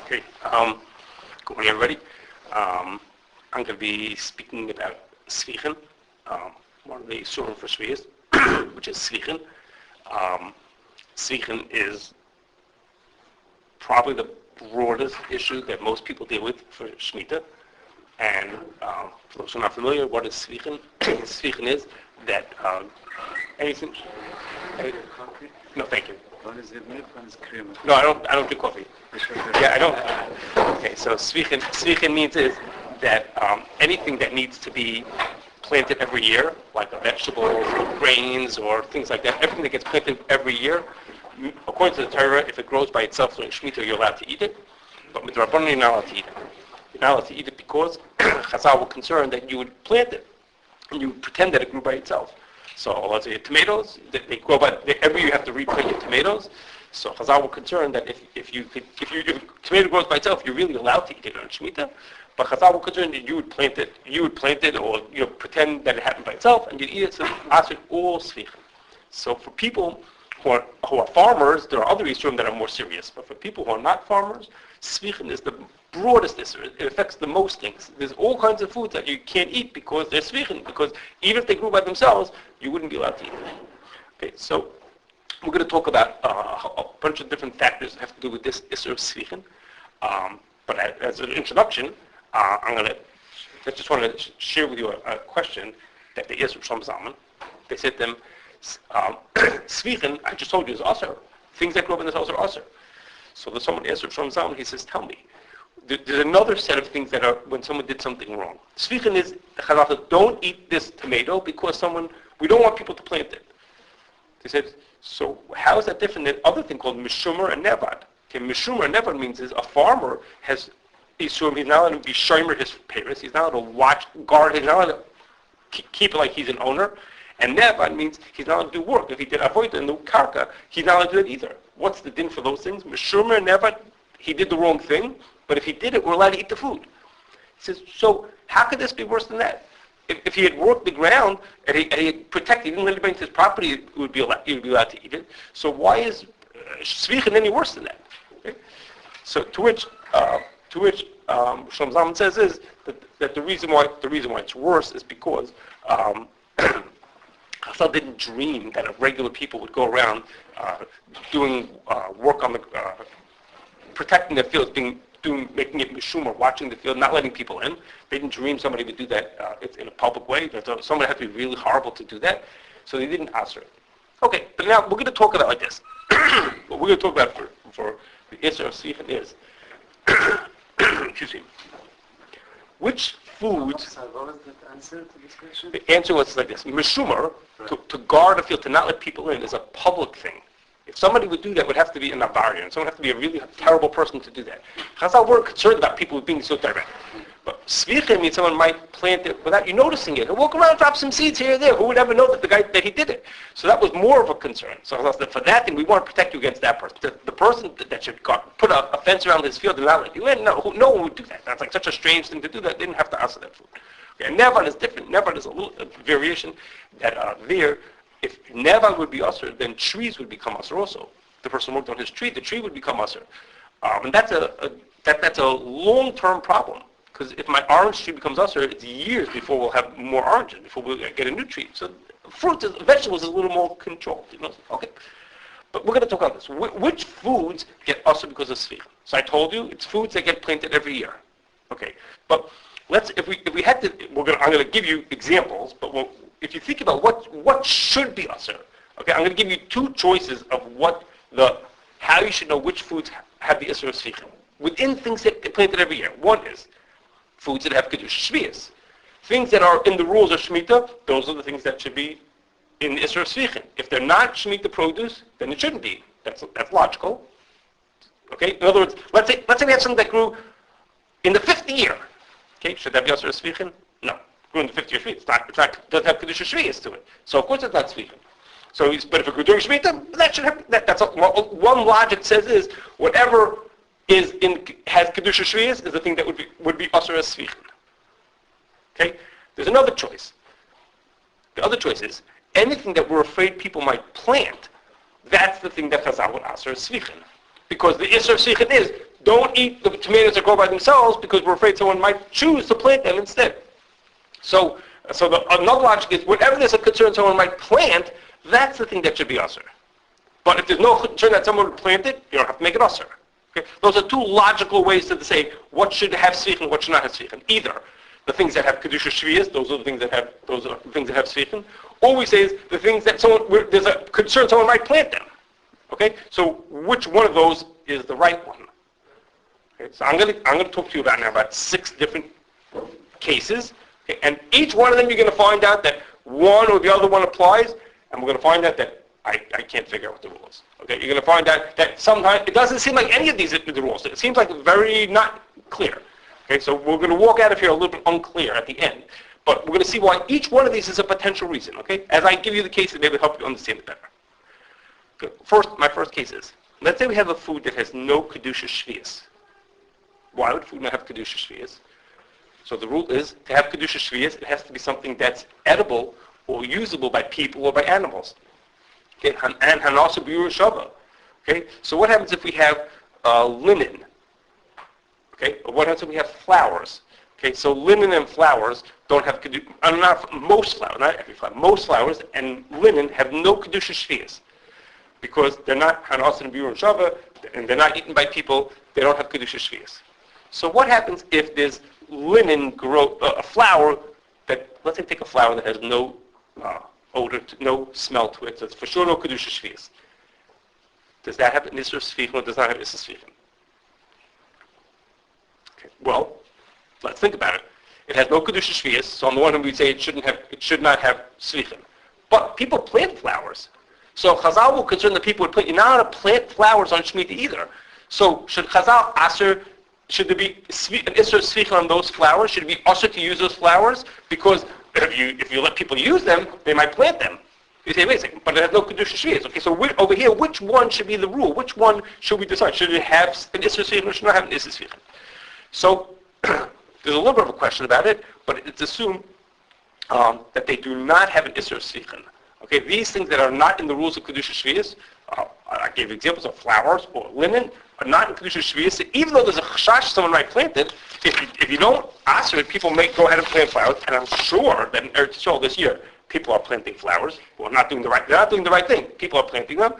Okay. Good morning, everybody. I'm going to be speaking about Sefichin, one of the Surim for shevi'is, which is Sefichin. Sefichin is probably the broadest issue that most people deal with for Shemitah. And for those who are not familiar, what is Sefichin? Sefichin is that anything. No, thank you. One is milk, one is cream. No, I don't do coffee. Yeah, I don't. Okay, so Sefichin means is that anything that needs to be planted every year, like vegetables or grains or things like that, everything that gets planted every year, according to the Torah, if it grows by itself during Shemitah, you're allowed to eat it. But with Rabbanan, you're not allowed to eat it. You're not allowed to eat it because Chazal were concerned that you would plant it and you would pretend that it grew by itself. So let's say tomatoes, they grow by every year you have to replant your tomatoes. So Chazal were concerned that if tomato grows by itself, you're really allowed to eat it on Shemitah. But Chazal were concerned that you would plant it, or pretend that it happened by itself, and you'd eat it. So answered all Sefichin. So for people who are farmers, there are other Yisurim that are more serious. But for people who are not farmers, Sefichin is the broadest issue. It affects the most things. There's all kinds of foods that you can't eat because they're Sefichin, because even if they grew by themselves, you wouldn't be allowed to eat them. Okay, so we're going to talk about a bunch of different factors that have to do with this issue of Sefichin. But as an introduction, I just want to share with you a question that they asked from Zalman. They said to them, Sefichin, I just told you, is Asr. Things that grow up in this house are Asr. So someone asked from Zalman, he says, tell me, there's another set of things that are when someone did something wrong. Sefichin is, don't eat this tomato because we don't want people to plant it. They said, so how is that different than other thing called Mishumer and Nevad? Okay, Mishumer and Nevad means is a farmer has Yisurim, he's not allowed to be shomer his parents, he's not allowed to guard, he's not allowed to keep it like he's an owner. And Nevad means he's not allowed to do work. If he did avoid in the karka, he's not allowed to do it either. What's the din for those things? Mishumer and Nevad, he did the wrong thing, but if he did it, we're allowed to eat the food. He says, so how could this be worse than that? If he had worked the ground and he had protected, he didn't let it into his property, he would be allowed to eat it. So why is Sefichin any worse than that? Okay? So to which Shlomo Zalman says is that the reason why it's worse is because Chazal didn't dream that regular people would go around doing work on the protecting their fields, making it mishumah, watching the field, not letting people in. They didn't dream somebody would do that in a public way. Somebody had to be really horrible to do that, so they didn't answer it. Okay, but now we're going to talk about it like this. What we're going to talk about for the answer of Sefichin is, excuse me, which foods... What was the answer to this question? The answer was like this. Mishumah, to guard a field, to not let people in, is a public thing. If somebody would do that, it would have to be an avarian. Someone would have to be a really terrible person to do that. Chazal weren't concerned about people being so direct. But Sefichin means someone might plant it without you noticing it. He'll walk around, drop some seeds here and there. Who would ever know that he did it? So that was more of a concern. So Chazal said, for that thing, we want to protect you against that person. The person that should put a fence around his field and not let you in, no one would do that. That's like such a strange thing to do that. They didn't have to answer that food. Okay, and Nevad is different. Nevad is a variation that there, if Nevad would be Asr, then trees would become Asr also. The person worked on his tree, the tree would become Asr. And that's a long-term problem. Because if my orange tree becomes Asr, it's years before we'll have more oranges, before we'll get a new tree. So vegetables is a little more controlled. Okay. But we're going to talk about this. Which foods get Asr because of Sefichin? So I told you, it's foods that get planted every year. Okay. But if we had to, I'm going to give you examples, but if you think about what should be Asr, okay, I'm going to give you two choices of how you should know which foods have the Isser of Sefichin. Within things that get planted every year. One is foods that have kedushas, shevi'is. Things that are in the rules of Shemitah, those are the things that should be in the Isser of Sefichin. If they're not Shemitah produce, then it shouldn't be. That's logical. Okay? In other words, let's say we have something that grew in the 50th year. Okay? Should that be Isser of Sefichin? No. Grew in the 50th year Shemitah. It doesn't have kedushas shevi'is to it. So of course it's not Sefichin. But if it grew during Shemitah, that should have. That's one logic says is whatever has kedushas shevi'is is the thing that would be Asr as Sefichin. Okay. There's another choice. The other choice is anything that we're afraid people might plant. That's the thing that Chazal would Asr as Sefichin, because the Isser of Sefichin is don't eat the tomatoes that grow by themselves because we're afraid someone might choose to plant them instead. So another logic is whenever there's a concern someone might plant, that's the thing that should be usher. But if there's no concern that someone would plant it, you don't have to make it usher. Okay? Those are two logical ways to say what should have Sefichin, what should not have Sefichin. Either the things that have kedushas shevi'is, those are the things that have Sefichin, or we say is the things that there's a concern someone might plant them. Okay? So which one of those is the right one? Okay? So I'm going to talk to you about 6 different cases, okay? And each one of them you're going to find out that one or the other one applies, and we're going to find out that I can't figure out what the rule is. Okay, you're going to find out that sometimes it doesn't seem like any of these are the rules. It seems like very not clear. Okay, so we're going to walk out of here a little bit unclear at the end, but we're going to see why each one of these is a potential reason. Okay, as I give you the cases, maybe it'll help you understand it better. Okay. My first case is, let's say we have a food that has no kedushas shevi'is. Why would food not have kedushas shevi'is? So the rule is to have kedushas shevi'is, it has to be something that's edible or usable by people or by animals. Okay, and hanasa b'yur shava. Okay, so what happens if we have linen? Okay, or what happens if we have flowers? Okay, so linen and flowers don't have most flowers, not every flower. Most flowers and linen have no kedushas shevi'is because they're not hanasa b'yur shava, and they're not eaten by people. They don't have kedushas shevi'is. So what happens if there's linen a flower that, let's say, take a flower that has no odor, no smell to it, so it's for sure no kedushas shevi'is. Does that have an issur Sefichin or does not have issur Sefichin? Okay. Well, let's think about it. It has no kedushas shevi'is, so on the one hand we'd say it should not have Sefichin. But people plant flowers. So Chazal will concern the people would plant. You're not allowed to plant flowers on Shemitah either. So should there be an issur Sefichin on those flowers? Should it be usher to use those flowers? Because if you let people use them, they might plant them. You say, wait a second, but it has no kedushas shevi'is. Okay, so over here, which one should be the rule? Which one should we decide? Should it have an issur Sefichin or should it not have an issur Sefichin? So there's a little bit of a question about it, but it's assumed that they do not have an issur Sefichin. Okay, these things that are not in the rules of kedushas shevi'is, I gave examples of flowers or linen, are not in kedushas shevi'is. Even though there's a chashash someone might plant it, if you don't answer it, people may go ahead and plant flowers. And I'm sure that in Eretz Yisrael this year, people are planting flowers. Well, they're not doing the right thing. People are planting them.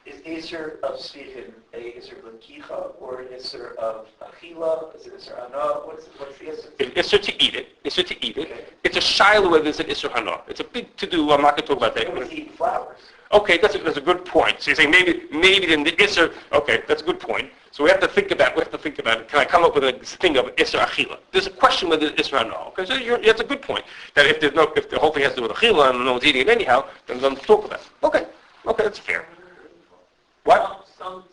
Is issur of Sefichin a issur l'kicha or an issur of achila? Is it issur hana? What's the issur? It's issur to eat it. Issur to eat it. Okay. It's a shiloh whether it's an issur hana. It's a big to-do. I'm not going to talk about that. Who eat flowers? Okay, that's a good point. So you're saying maybe then the issur. Okay, that's a good point. So we have to think about it. Can I come up with a thing of issur achila? There's a question whether it's issur hana. Okay, so that's a good point. That if the whole thing has to do with achila and no one's eating it anyhow, then let's talk about it. Okay, that's fair. What? Some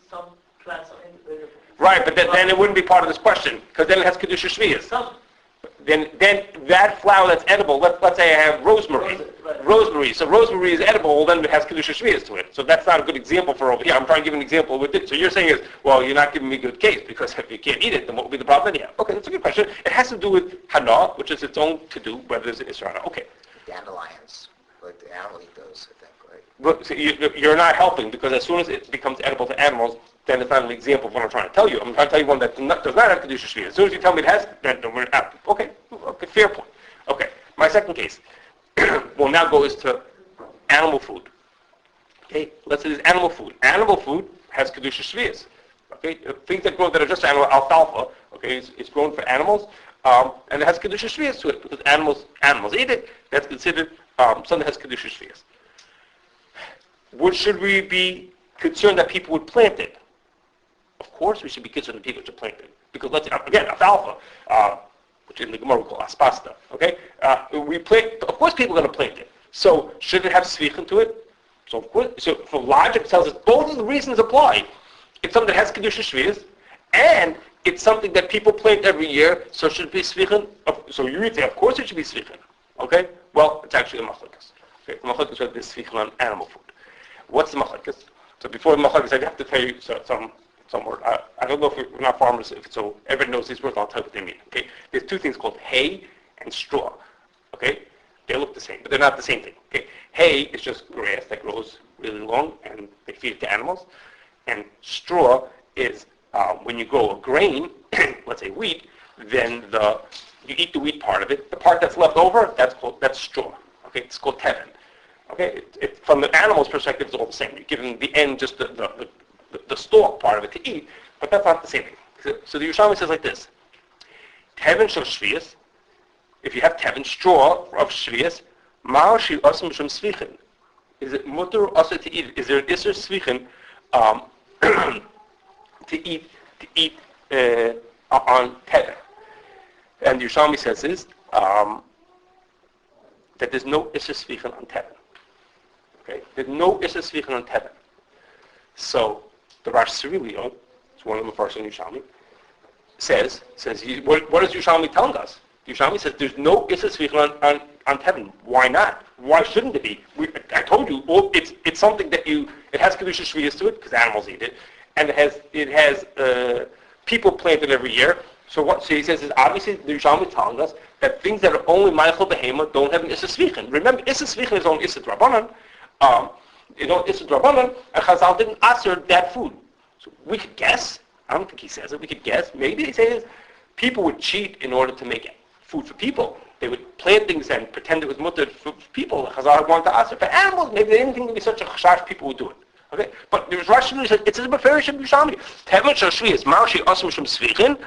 plants are individual. Right, but then it wouldn't be part of this question because then it has kedushas shevi'is. Some. Then that flower that's edible, let's say I have rosemary. Right. Rosemary. So rosemary is edible, well, then it has kedushas shevi'is to it. So that's not a good example for over here. I'm trying to give an example with it. So you're saying is, well, you're not giving me a good case because if you can't eat it, then what would be the problem anyhow? Okay, that's a good question. It has to do with hana, which is its own to do, whether it's an issur hana. Okay. Dandelions, like the animal eat those, I think, right? But so you're not helping because as soon as it becomes edible to animals, then it's not an example of what I'm trying to tell you. I'm trying to tell you one that does not have kedushas shevi'is. As soon as you tell me it has, then we're out. Okay, fair point. Okay, my second case will now go is to animal food. Okay, let's say there's animal food. Animal food has kedushas shevi'is. Okay, things that are just animal, alfalfa. Okay, it's grown for animals, and it has kedushas shevi'is to it because animals eat it. That's considered something that has kedushas shevi'is. Should we be concerned that people would plant it? Of course we should be concerned that people should plant it. Because again, alfalfa, which in the Gemara we call aspasta, okay? Of course people are going to plant it. So should it have Sefichin to it? So of course, so for logic it tells us both of the reasons apply. It's something that has kedushas shevi'is, and it's something that people plant every year, so should it be Sefichin? So you would say, of course it should be Sefichin. Okay? Well, it's actually a machlokes. Okay? The machlokes is this Sefichin on animal food. What's the machlokes? So before the machlokes, I have to tell you some word. I don't know if we're not farmers, so everybody knows these words. I'll tell you what they mean. Okay, there's two things called hay and straw. Okay, they look the same, but they're not the same thing. Okay, hay is just grass that grows really long, and they feed it to animals. And straw is when you grow a grain, let's say wheat, then you eat the wheat part of it. The part that's left over, that's straw. Okay, it's called tevin. Okay, from the animal's perspective, it's all the same. You're giving the end just the stalk part of it to eat, but that's not the same thing. So the Yerushalmi says like this: tevin shel shevi'is. If you have tevin, straw of shevi'is, ma'al shi asim shum svichin. Is it mutter or also to eat? Is there an isser svichin to eat on tevin? And the Yerushalmi says is that there's no isser svichin on tevin. Okay, there's no isser svichin on tevin. So the Rosh Cirilio, it's one of the first in Yerushalmi, says what is Yerushalmi telling us? Yerushalmi says there's no isser svichin on tevin. Why not? Why shouldn't it be? I told you, it's something that it has kedushas shevi'is to it because animals eat it, and it has people planted every year. So he says is obviously the Yerushalmi is telling us that things that are only ma'achal behema don't have an issa svichin. Remember, issa svichin is only issa drabanan. Issa drabanan, and Chazal didn't answer that food. So we could guess. I don't think he says it. We could guess. Maybe he says people would cheat in order to make food for people. They would plant things and pretend it was mutter for people. Chazal wanted to answer. For animals, maybe they didn't think it would be such a chashash. People would do it. Okay, but there was Rashi said it's a beferish of Yerushalmi. Tevin shel shevi'is ma'ashi asim shum svichin.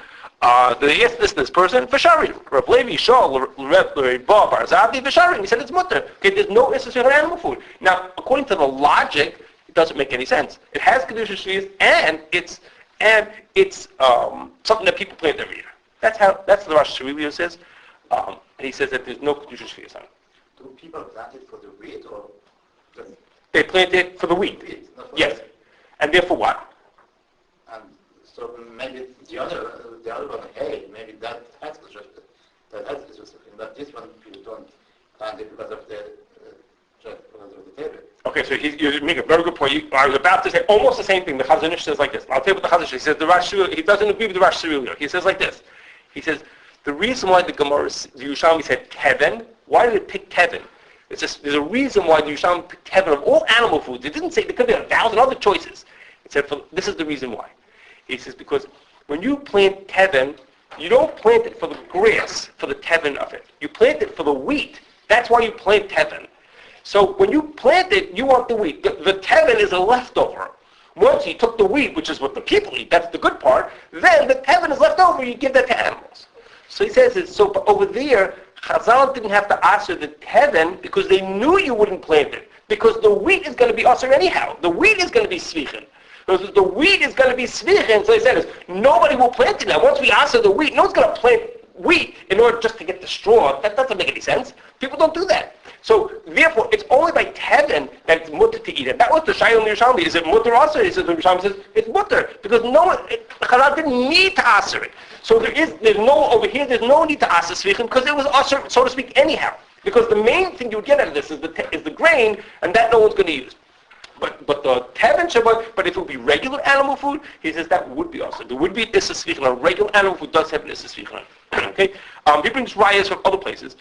This person V'shari Rav Levi Shol Rav Bar Barzadi V'shari. He said it's mutter. Okay, there's no instance of animal food. Now, according to the logic, it doesn't make any sense. It has kedushas shevi'is and it's something that people plant every year. That's the Rosh Cirilio says. And he says that there's no kedushas shevi'is on it. Do people plant it for the wheat or just They plant it for the wheat. Yes, and therefore what? and so maybe the other one, hey, maybe that has to just but this one people don't plant it because of the table. Okay, so you make a very good point. I was about to say almost the same thing. The Chazon Ish says like this. I'll tell you what the Chazon Ish says. He says he doesn't agree with the Rosh Cirilio. He says like this. He says the reason why the Yerushalmi said tevin. Why did it pick tevin? There's a reason why the Yerushalmi picked tevin of all animal foods. It didn't say there could be 1,000 other choices. It said this is the reason why. He says because when you plant tevin, you don't plant it for the grass, for the tevin of it. You plant it for the wheat. That's why you plant tevin. So when you plant it, you want the wheat. The tevin is a leftover. Once you took the wheat, which is what the people eat, that's the good part, then the tevin is left over, you give that to animals. So he says, but over there, Chazal didn't have to answer the tevin because they knew you wouldn't plant it. Because the wheat is going to be usher anyhow. The wheat is going to be svichin. Because the wheat is going to be svichin, so he says, nobody will plant it now. Once we answer the wheat, no one's going to plant wheat in order just to get the straw. That doesn't make any sense. People don't do that. So therefore, it's only by tevin that it's mutter to eat it. That was the Shayil Yerushalmi. Is it mutter also? He says the Yerushalmi says it's mutter because Chazal didn't need to answer it. So there's no need to answer svichin because it was usher, so to speak, anyhow. Because the main thing you would get out of this is the grain, and that no one's going to use. But the tevin shabbat, but if it would be regular animal food, he says that would be also. There would be issa svichin. Regular animal food does have an issa svichin. Okay, he brings rayas from other places.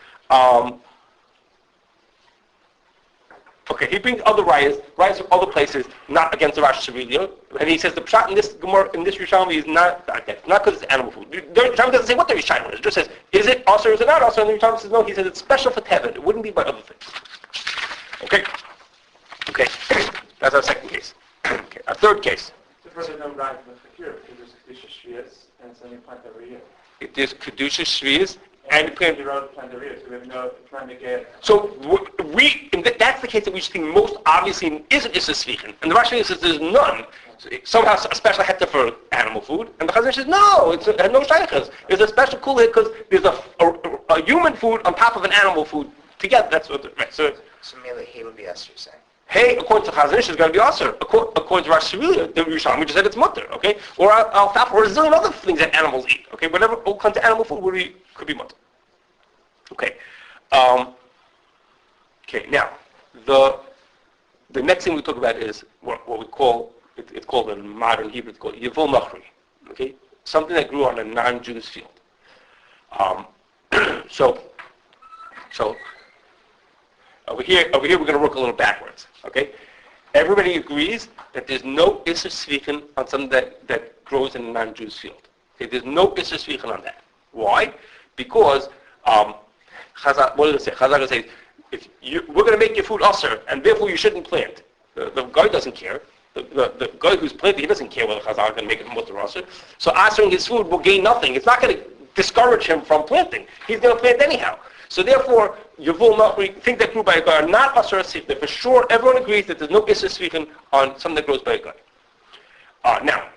Okay, he brings other rayas from other places, not against the Rosh Cirilio, and he says the pshat in this Gemara, in this Yerushalmi is not because it's animal food. The Yerushalmi doesn't say what the Yerushalmi is. It just says, is it also or is it not also? And the Yerushalmi says no. He says it's special for tevin. It wouldn't be by other things. Okay, that's our second case. Okay, our third case. So further no right with the cure, because there's kedushas shevi'is, and it's only plant every year. It is kedushas shevi'is and plant your own plant every year, so we have no trying to get. So that's the case that we think most obviously isn't issa svichin, and the Rashi says there's none. So somehow a special heta for animal food, and the Chazon says no, it has no shaykhs. There's a special cool hit because there's a human food on top of an animal food together. That's what. Right. So merely he would be us, you're saying. Hey, according to Chazon Ish, is going to be usher. According to Rosh Cirilio, the Yerushalmi just said it's mutter, okay? Or alfalfa, or a zillion other things that animals eat, okay? Whatever all kinds of animal food could be mutter. Okay. Okay. Now, the next thing we talk about is what we call it's called in modern Hebrew. It's called yevul nachri, okay? Something that grew on a non-Jewish field. So over here we're going to work a little backwards, okay? everybody agrees that there's no Isser Sfichin on something that grows in a non-Jew's field. Okay, there's no Isser Sfichin on that. Why? Because Chazal, what does it say? Chazal says, we're going to make your food usher, and therefore you shouldn't plant. The guy doesn't care. The guy who's planting, he doesn't care whether Chazal can make it mutter usher. So answering his food will gain nothing. It's not going to discourage him from planting. He's going to plant anyhow. So therefore, Yavul Nachri, things that grew by a guy are not usher sifta. For sure, everyone agrees that there's no Isser Sfichin on something that grows by a guy. Now,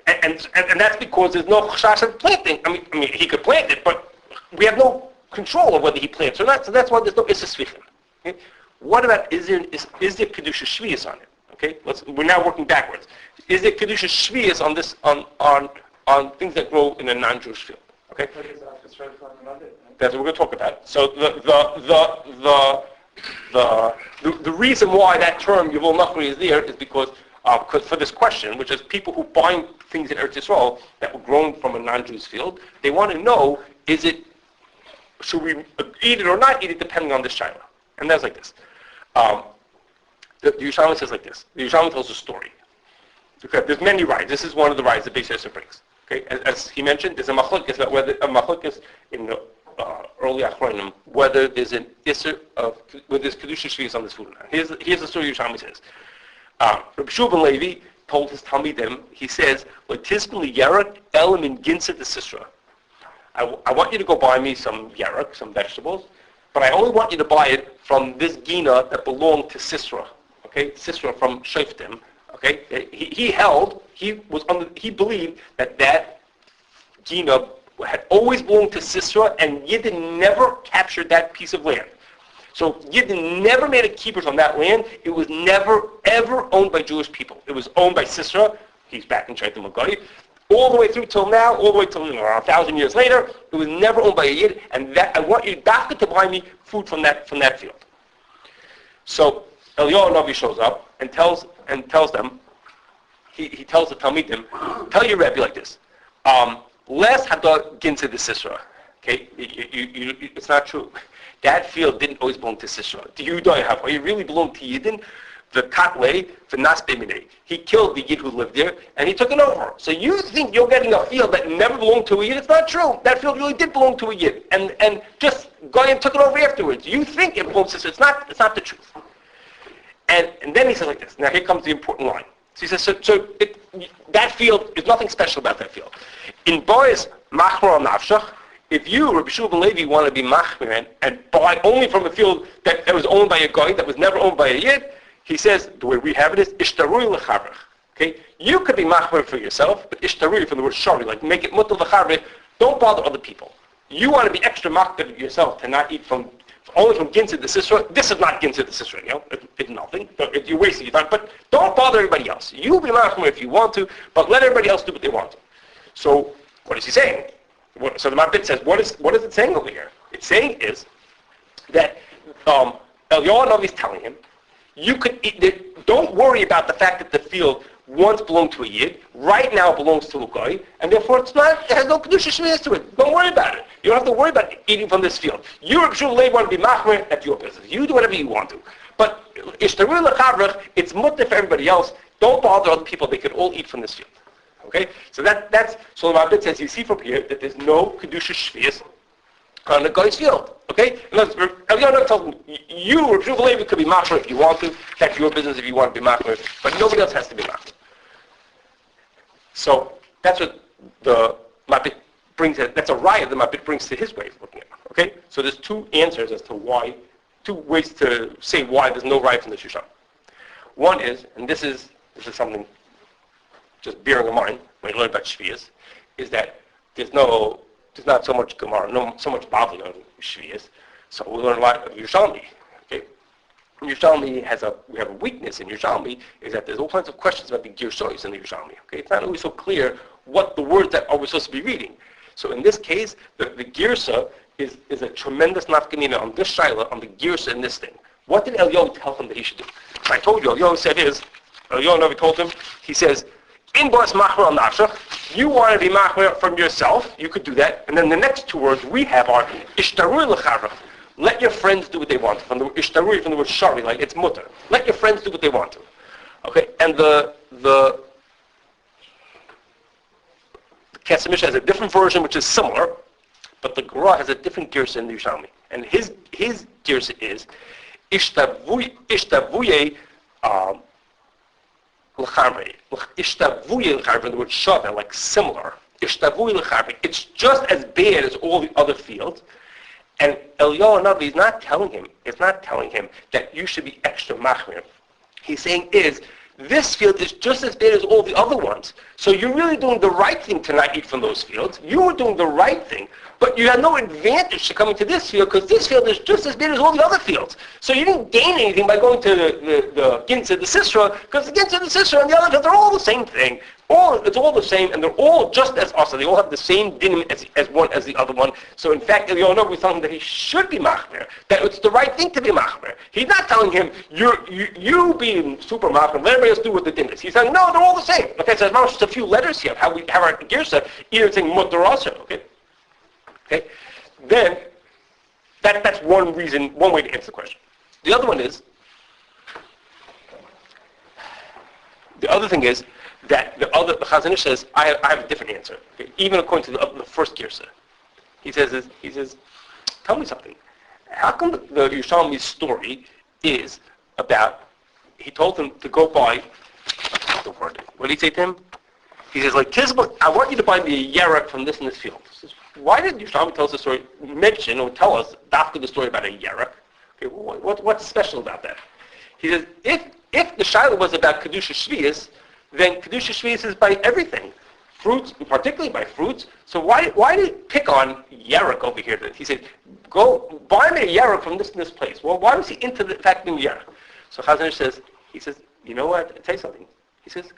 and that's because there's no chashash of planting. I mean, he could plant it, but we have no control of whether he plants or not. So that's why there's no Isser Sfichin. Okay? What about is there kedushas shevi'is on it? Okay, we're now working backwards. Is there kedushas shevi'is on this on things that grow in a non-Jewish field? Okay, that's what we're going to talk about. So the reason why that term Yavul Nachri is there is because for this question, which is people who find things in Eretz Yisrael that were grown from a non-Jewish field, they want to know, should we eat it or not eat it depending on this shaila? And that's like this. The Yerushalmi says like this. The Yerushalmi tells a story. Okay, there's many rides. This is one of the rides that Beis Yosef brings. Okay, as he mentioned, there's a machlokes about whether a machlokes in the early Achronim whether there's an isser of whether there's kedushas shevi'is on this food or not. Here's the story Yerushalmi says. Rabbi Shua ben Levi told his talmidim. He says, "L'tizkun liyarak elam in ginsa de sisra." I want you to go buy me some yarak, some vegetables, but I only want you to buy it from this gina that belonged to Sisra. Okay, Sisra from Shoftim. Okay, he believed that gina had always belonged to Sisra, and Yidden never captured that piece of land. So Yidden never made a keepers on that land. It was never ever owned by Jewish people. It was owned by Sisra. He's back in Shaitim Magai. All the way through till now, all the way till 1,000 years later, it was never owned by a Yid, and that I want you to buy me food from that field. So Eliyahu Navi shows up and tells them, he tells the Talmidim, tell your Rebbe like this, Les hadar ginsa de Sisra. Okay, it's not true. That field didn't always belong to Sisra. You really belong to Yidden? The Katlei, the Nasbemine. He killed the Yid who lived there, and he took it over. So you think you're getting a field that never belonged to a Yid? It's not true. That field really did belong to a Yid, and just Goyim took it over afterwards. You think it belongs to Sisra. It's not the truth. And then he says like this. Now here comes the important line. So he says, that field, there's nothing special about that field. In Boaz Machmar Nafshach, if you, Rabbi Shua ben Levi, want to be Machmir and buy only from a field that was owned by a Goy, that was never owned by a Yid, he says, the way we have it is, ishtarui l'chavrich. Okay? You could be machmer for yourself, but ishtarui from the word shari, like make it mutal l'chavrich, don't bother other people. You want to be extra machmer yourself to not eat only from ginsa de sisra. This is not ginsa de sisra, it's nothing. You're wasting your time, but don't bother everybody else. You be machmer if you want to, but let everybody else do what they want to. So, what is he saying? So the Mabit says, what is it saying over here? It's saying is that Eliyahu Navi is telling him, you could eat. Don't worry about the fact that the field once belonged to a Yid, right now belongs to a Goy, and therefore it has no kedushas shevi'is to it. Don't worry about it. You don't have to worry about eating from this field. You, Rabbi Shua ben Levi, want to be machmer, that's your business. You do whatever you want to. But ishtarui l'chavrich, it's mutter for everybody else. Don't bother other people. They could all eat from this field. Okay? So that's so the Rabbit says, you see from here that there's no kedushas shevi'is on the Goy's field. Okay? Eliyahu tells him, you, Rabbi Shua ben Levi, could be machmer if you want to. That's your business if you want to be machmer. But nobody else has to be machmer. So that's what the Mabit brings. That's a riot the Mabit brings to his way of looking at it. Okay? So there's two answers as to why, two ways to say why there's no riot from the Shushan. One is, and this is something just bearing in mind when you learn about shevi'is, is that there's not so much Gemara, so much Bavli on shevi'is. So we learn a lot of Yerushalmi. Okay? Yerushalmi we have a weakness in Yerushalmi is that there's all kinds of questions about the kedushas in the Yerushalmi. Okay? It's not always so clear what the words that are we supposed to be reading. So in this case, the girsa is a tremendous nafkamina on this shaila, on the girsa in this thing. What did Eliyahu tell him that he should do? I told you, Eliyahu said Eliyahu Navi told him, he says, in Boas Machmer al Nafshach, you want to be Machmer from yourself, you could do that. And then the next two words we have are, Ishtarui l'chavrach. Let your friends do what they want. From the Ishtarui, from the word shari, like it's mutter. Let your friends do what they want to. Okay, and the Kesef Mishnah has a different version which is similar, but the Gra has a different girsa in the Yerushalmi. And his girsa is ishtavuye l'charmei. Ishtavuye l'charmei, the word shava, like similar. Ishtavuye l'charmei. It's just as bad as all the other fields. And Eliyahu Navi is not telling him that you should be extra machmir. He's saying this field is just as bad as all the other ones. So you're really doing the right thing to not eat from those fields. You were doing the right thing, but you had no advantage to coming to this field because this field is just as bad as all the other fields. So you didn't gain anything by going to the Ginza, the Sisra, because the Ginza, the Sisra, and the other fields are all the same thing. It's all the same, and they're all just as awesome. They all have the same dinim as one as the other one. So in fact, Eliyahu was telling him that he should be machmer, that it's the right thing to be machmer. He's not telling him you being super machmer, let everybody else do what the din is. He's saying no, they're all the same. Okay, so there's just a few letters here. How we have our girsa, either saying mutar also. Okay, then that's one reason, one way to answer the question. The other one is, the other thing is that the Chazon Ish says, I have a different answer. Okay? Even according to the first girsa, he says, tell me something. How come the Yerushalmi's story is about? He told him to go buy. The word. What did he say to him? He says, like Tizba, I want you to buy me a yerek from this and this field. He says, why did Yerushalmi tell us the story? Mention or tell us after the story about a yerek? Okay, what's special about that? He says, if the Shiloh was about kedushas shevi'is, then kedushas shevi'is is by everything, fruits, particularly by fruits. So why did he pick on yerek over here? He said, go buy me a yerek from this and this place. Well, why was he into the fact of yerek? So Chazon Ish says, you know what? I'll tell you something. He says,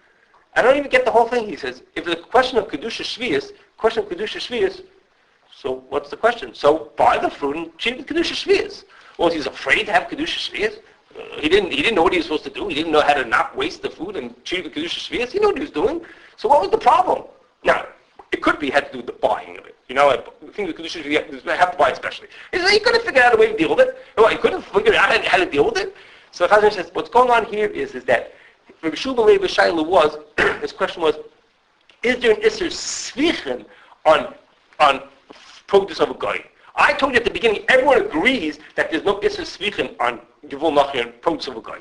I don't even get the whole thing. He says, if the question of kedushas shevi'is, so what's the question? So buy the fruit and treat it with kedushas shevi'is. Well, he's afraid to have kedushas shevi'is. He didn't know what he was supposed to do. He didn't know how to not waste the food and treat it with kedushas shevi'is. He knew what he was doing. So what was the problem? Now, it could be had to do with the buying of it. You know, I think the kedushas shevi'is, you have to buy it especially. He said, he couldn't figure out a way to deal with it. Well, he couldn't figure out how to deal with it. So Chazon says, what's going on here is that Rabbi Shua ben Levi Shaila was, his question was, is there an Isser Sefichin on produce of a guy? I told you at the beginning, everyone agrees that there's no Isser Sefichin on Gevul Nachri and produce of a guy.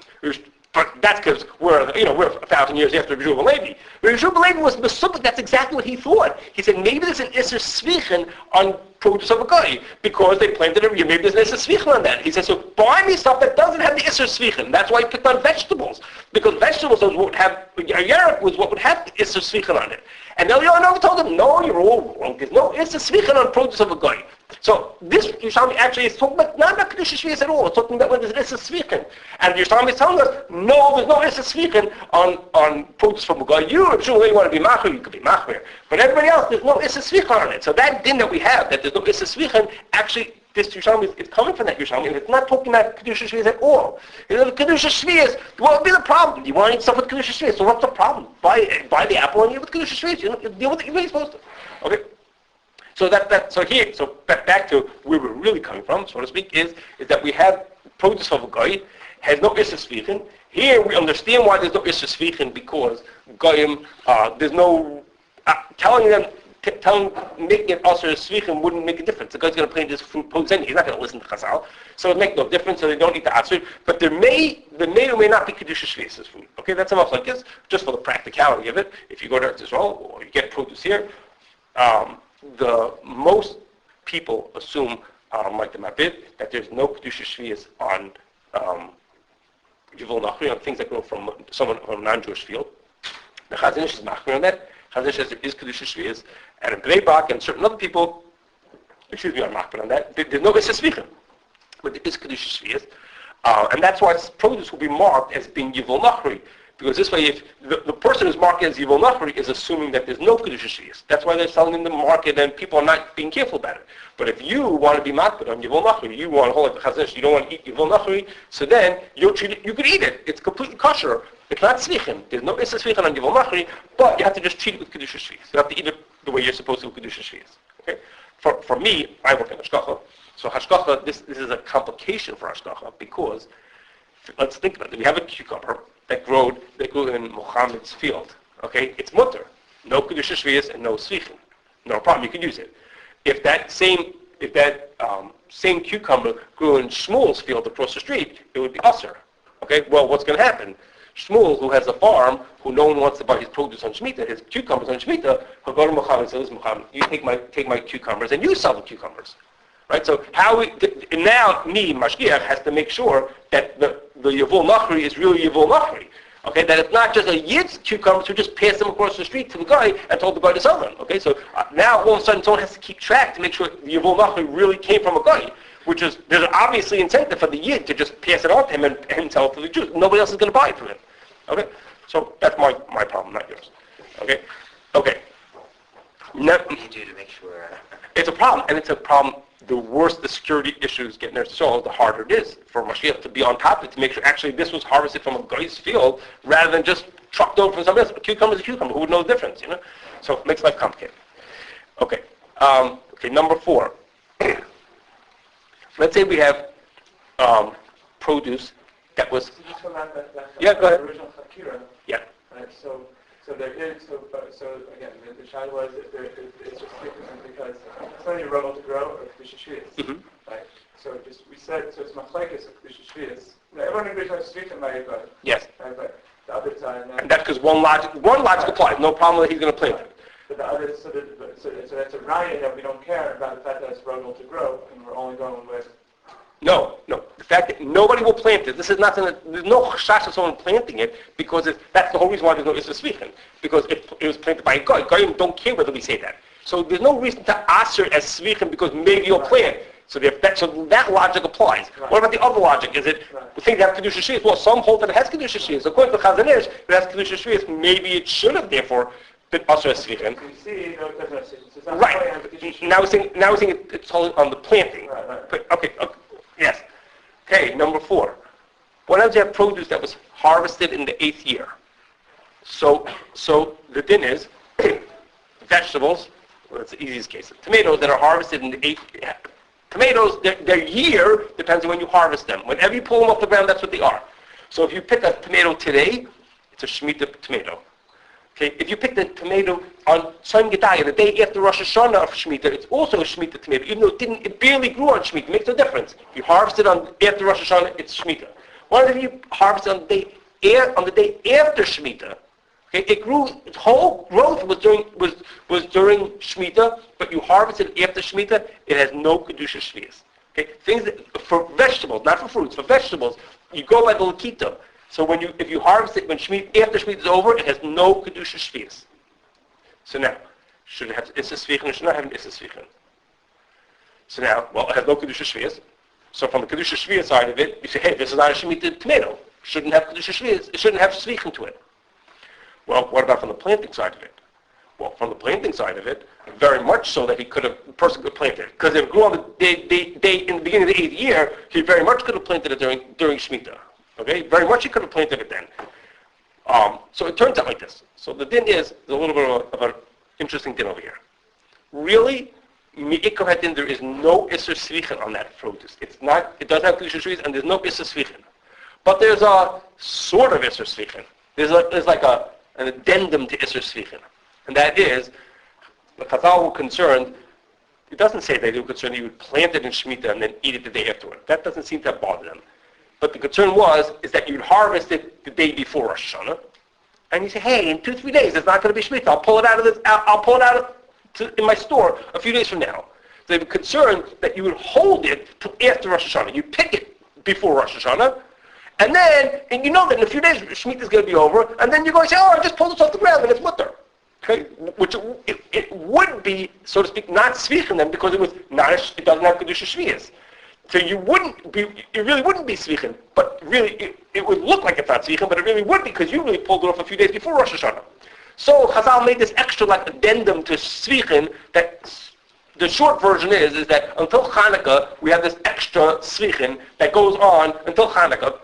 But that's because we're 1,000 years after Rabbi Shua ben Levi. Rabbi Shua ben Levi was Mesupik, that's exactly what he thought. He said, maybe there's an Isser Sefichin on produce of a guy, because they planted every year. Maybe there's an Isser Sefichin on that. He said, so buy me stuff that doesn't have the Isser Sefichin. That's why he picked on vegetables, because vegetables would have, a yerek was what would have the Isser Sefichin on it. And Eliyahu told him, no, you're all wrong. There's no Isser Sefichin on produce of a guy. So this Yerushalmi actually is talking about, not about kedushas shevi'is at all. It's talking about when there's an Isser Sefichin. And Yerushalmi is telling us, no, there's no Isser Sefichin on produce from a guy. You, if you really want to be machmir, you could be machmir. But everybody else, there's no Isser Sefichin on it. So that din that we have, that there's no Isser Sefichin, actually, this Yerushalmi is coming from that Yerushalmi, and it's not talking about kedushas shevi'is at all. You know, the kedushas shevi'is, what would be the problem? You want to eat stuff with kedushas shevi'is, so what's the problem? Buy the apple and eat it with kedushas shevi'is. You deal with it, you're really supposed to. Okay? So back to where we're really coming from, so to speak, is that we have produce of a guy, has no Isser Sefichin. Here we understand why there's no Isser Sefichin, because goyim, there's no, making it Asher Sefichin wouldn't make a difference. The guy's going to plant his fruit produce anyway. He's not going to listen to Chazal. So it makes no difference, so they don't eat the Asher. But there may or may not be kedushas shevi'is food. Okay, that's enough like this, just for the practicality of it. If you go to Eretz Yisrael, or you get produce here, the most people assume, like the Mabit, that there's no kedushas shevi'is on Gevul Nachri, on things that grow from someone from a non-Jewish field. The Chazon Ish is machmir on that. Chazon Ish says there is kedushas shevi'is, and in Bnei Brak and certain other people, are machmir on that. There's no Isser Sefichin, but there is kedushas shevi'is, and that's why this produce will be marked as being Gevul Nachri. Because this way, if the person who's marked as Yivol Nachri is assuming that there's no kedushas shevi'is, that's why they're selling in the market and people are not being careful about it. But if you want to be makbid on Yivol Nachri, you want to hold like the Chazon Ish, you don't want to eat Yivol Nachri, so then you'll treat it, you could eat it. It's completely kosher. It's not Sefichin. There's no Isser Sefichin on Yivol Nachri, but you have to just treat it with kedushas shevi'is. You have to eat it the way you're supposed to with kedushas shevi'is. Okay? For me, I work in Hashgacha, so Hashgacha, this is a complication for Hashgacha, because let's think about it. We have a cucumber that grew in Muhammad's field. Okay, it's mutter, no kedushas shevi'is and no svichin. No problem, you can use it. If that same cucumber grew in Shmuel's field across the street, it would be usher. Okay, well, what's going to happen? Shmuel, who has a farm, who no one wants to buy his produce on Shemitah, his cucumbers on Shemitah, he'll go to Muhammad and say, listen, Muhammad, you take my cucumbers and you sell the cucumbers. Right? So now Mashgiach has to make sure that the Yavul Machri is really Yavul Machri. Okay, that it's not just a Yid's cucumbers who just pass them across the street to the guy and told the guy to sell them. Okay, so now all of a sudden someone has to keep track to make sure the Yavul Machri really came from a guy. Which is, there's obviously incentive for the Yid to just pass it on to him and sell it to the Jews. Nobody else is going to buy it from him. Okay? So that's my problem, not yours. Okay? Okay. Now, What do you do to make sure? it's a problem, and it's a problem. The worse the security issues get in their soul, the harder it is for Mashiach to be on top of it, to make sure actually this was harvested from a guy's field rather than just trucked over from somebody else. A cucumber is a cucumber. Who would know the difference, you know? So it makes life complicated. Okay. Number 4. Let's say we have produce that was... Just go back Yeah, go ahead. the original Hakira. Yeah. Right, so there is, so again, the child was, it's just because it's not your role to grow or kedushas shevi'is, Mm-hmm. right? So we said, so it's machlekes of kedushas shevi'is. Everyone agrees on shvi'im by God. Yes. Right, but the other side, And that's because one logic applies. No problem that he's going to plant it. but the other, so that's a riot that we don't care about the fact that it's role to grow, and we're only going with. No. The fact that nobody will plant it, this is not there's no chashash of someone planting it, because that's the whole reason why there's no Issa Svichin. Because it was planted by a guy. Goyim don't care whether we say that. So there's no reason to aser as Svichin because maybe you'll plant. So that logic applies. Right. What about the other logic? Is it the thing that has kedushas shevi'is? Well, some hold that it has kedushas shevi'is. According to the Chazon Ish, it has kedushas shevi'is. Maybe it should have therefore been aser as Svichin. So you see, no, it doesn't have shvi'is. It's not Right. only on kedushas shevi'is. Now we're saying it's all on the planting. Right. Okay. Yes. Okay, number 4. What happens if you have produce that was harvested in the 8th year? So the din is vegetables. Well, that's the easiest case. Tomatoes that are harvested in the 8th year. Tomatoes, their year depends on when you harvest them. Whenever you pull them off the ground, that's what they are. So if you pick a tomato today, it's a Shemitah tomato. Okay, if you pick the tomato on Tzom Gedaya, the day after Rosh Hashanah of Shemitah, it's also a Shemitah tomato, even though it barely grew on Shemitah. It makes no difference. If you harvest it after Rosh Hashanah, it's Shemitah. What if you harvest it on the day after Shemitah? Okay, it grew. Its whole growth was during Shemitah, but you harvest it after Shemitah. It has no kedushas shevi'is. Okay, things that, for vegetables, not for fruits, for vegetables, you go by the lakita. So if you harvest it after Shemitah is over, it has no kedushas shevi'is. So now, should it have Issa Svichin or should it not have an Issa Svichin? So now, well, it has no kedushas shevi'is. So from the kedushas shevi'is side of it, you say, hey, this is not a Shemitah tomato. Shouldn't have kedushas shevi'is. It shouldn't have Svichin to it. Well, what about from the planting side of it? Well, from the planting side of it, very much so that the person could plant it. Because if it grew on the day in the beginning of the 8th year, he very much could have planted it during Shemitah. Okay? Very much he could have planted it then. So it turns out like this. So the din is a little bit of an interesting din over here. Really, mi'ikar hadin, there is no Isser Svichin on that produce. It doesn't have kedushas shevi'is, and there's no Isser Svichin. But there's a sort of Isser Svichin. There's like an addendum to Isser Svichin. And that is, the Chazal were concerned, it doesn't say that they were concerned you would plant it in Shemitah and then eat it the day afterward. That doesn't seem to have bothered them. But the concern is that you'd harvest it the day before Rosh Hashanah, and you say, hey, in 2-3 days it's not going to be Shemitah. I'll pull it out in my store a few days from now. So they were concerned that you would hold it till after Rosh Hashanah. You pick it before Rosh Hashanah, and you know that in a few days Shemitah is going to be over, and then you're going to say, I just pulled this off the ground and it's mutter. Okay, which it would be, so to speak, not Svichin then because it doesn't have kedushas shevi'is. So it really wouldn't be Svichin, but really it would look like it's not Svichin, but it really would be because you really pulled it off a few days before Rosh Hashanah. So Chazal made this extra like addendum to Svichin that the short version is that until Hanukkah we have this extra Svichin that goes on until Hanukkah.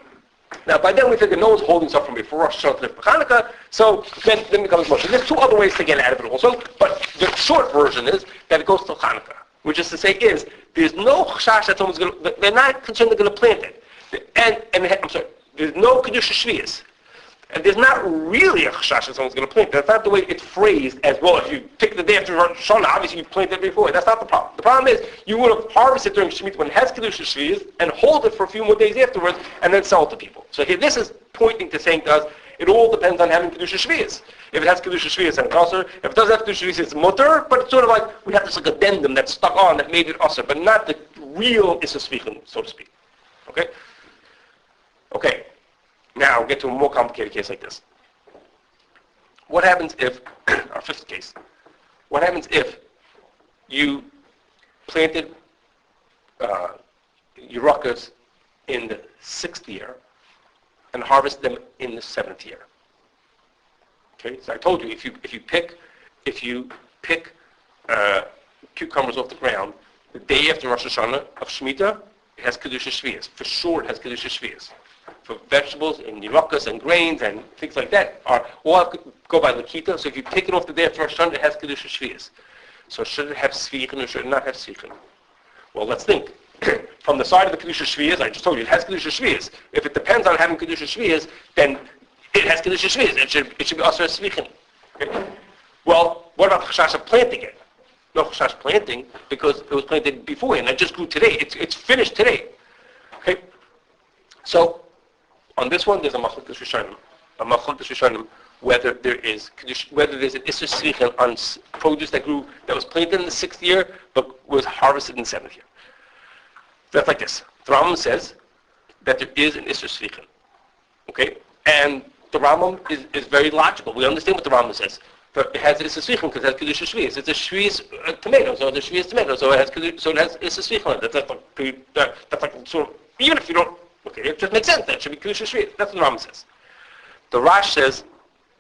Now, by then we figure no one's holding stuff from before Rosh Hashanah to Hanukkah, so then it becomes Moshe. There's 2 other ways to get out of it also, but the short version is that it goes till Hanukkah, which is to say there's no chash that someone's going to, they're not concerned they're going to plant it. There's no kedushas shevi'is. And there's not really a chashash that someone's going to plant. That's not the way it's phrased as well. If you pick the day after Rosh Hashanah, obviously you planted it before. That's not the problem. The problem is you would have harvested during Shemitah when it has kedushas shevi'is and hold it for a few more days afterwards and then sell it to people. So here this is pointing to saying to us, it all depends on having kedushas shevi'is. If it has kedushas shevi'is and it's Kosher, if it doesn't have kedushas shevi'is, it's mutter, but it's sort of like we have this like addendum that's stuck on that made it Kosher, but not the real Issa Svichim, so to speak. Okay? Okay. Now we'll get to a more complicated case like this. What happens if, our fifth case, what happens if you planted Yerukas in the 6th year and harvest them in the 7th year? Okay, so I told you if you pick cucumbers off the ground the day after Rosh Hashanah of Shemitah, it has kedushas shevi'is. For sure, it has kedushas shevi'is. For vegetables and yerukas and grains and things like that are all have to go by Lakita. So if you pick it off the day after Rosh Hashanah, it has kedushas shevi'is. So should it have Sefichin or should it not have Sefichin? Well, let's think. From the side of the kedushas shevi'is, I just told you it has kedushas shevi'is. If it depends on having kedushas shevi'is, then it has kedushas shevi'is. It should be also as Sefichin. Okay? Well, what about the chashash of planting it? No chashash planting because it was planted beforehand. It just grew today. It's finished today. Okay. So on this one, there's a machlokes rishonim, whether there's an issur svichim on produce that was planted in the 6th year but was harvested in the 7th year. That's like this. The Rambam says that there is an issur svichim. Okay, and the Rambam is very logical. We understand what the Rambam says. But it has issur svichim because it has kedushas shevi'is. It's a shevi'is tomato, so the shevi'is tomato, so it has issur svichim. That's like sort of, even if you don't. Okay, it just makes sense. That should be kedushas shevi'is. That's what the Rambam says. The Rash says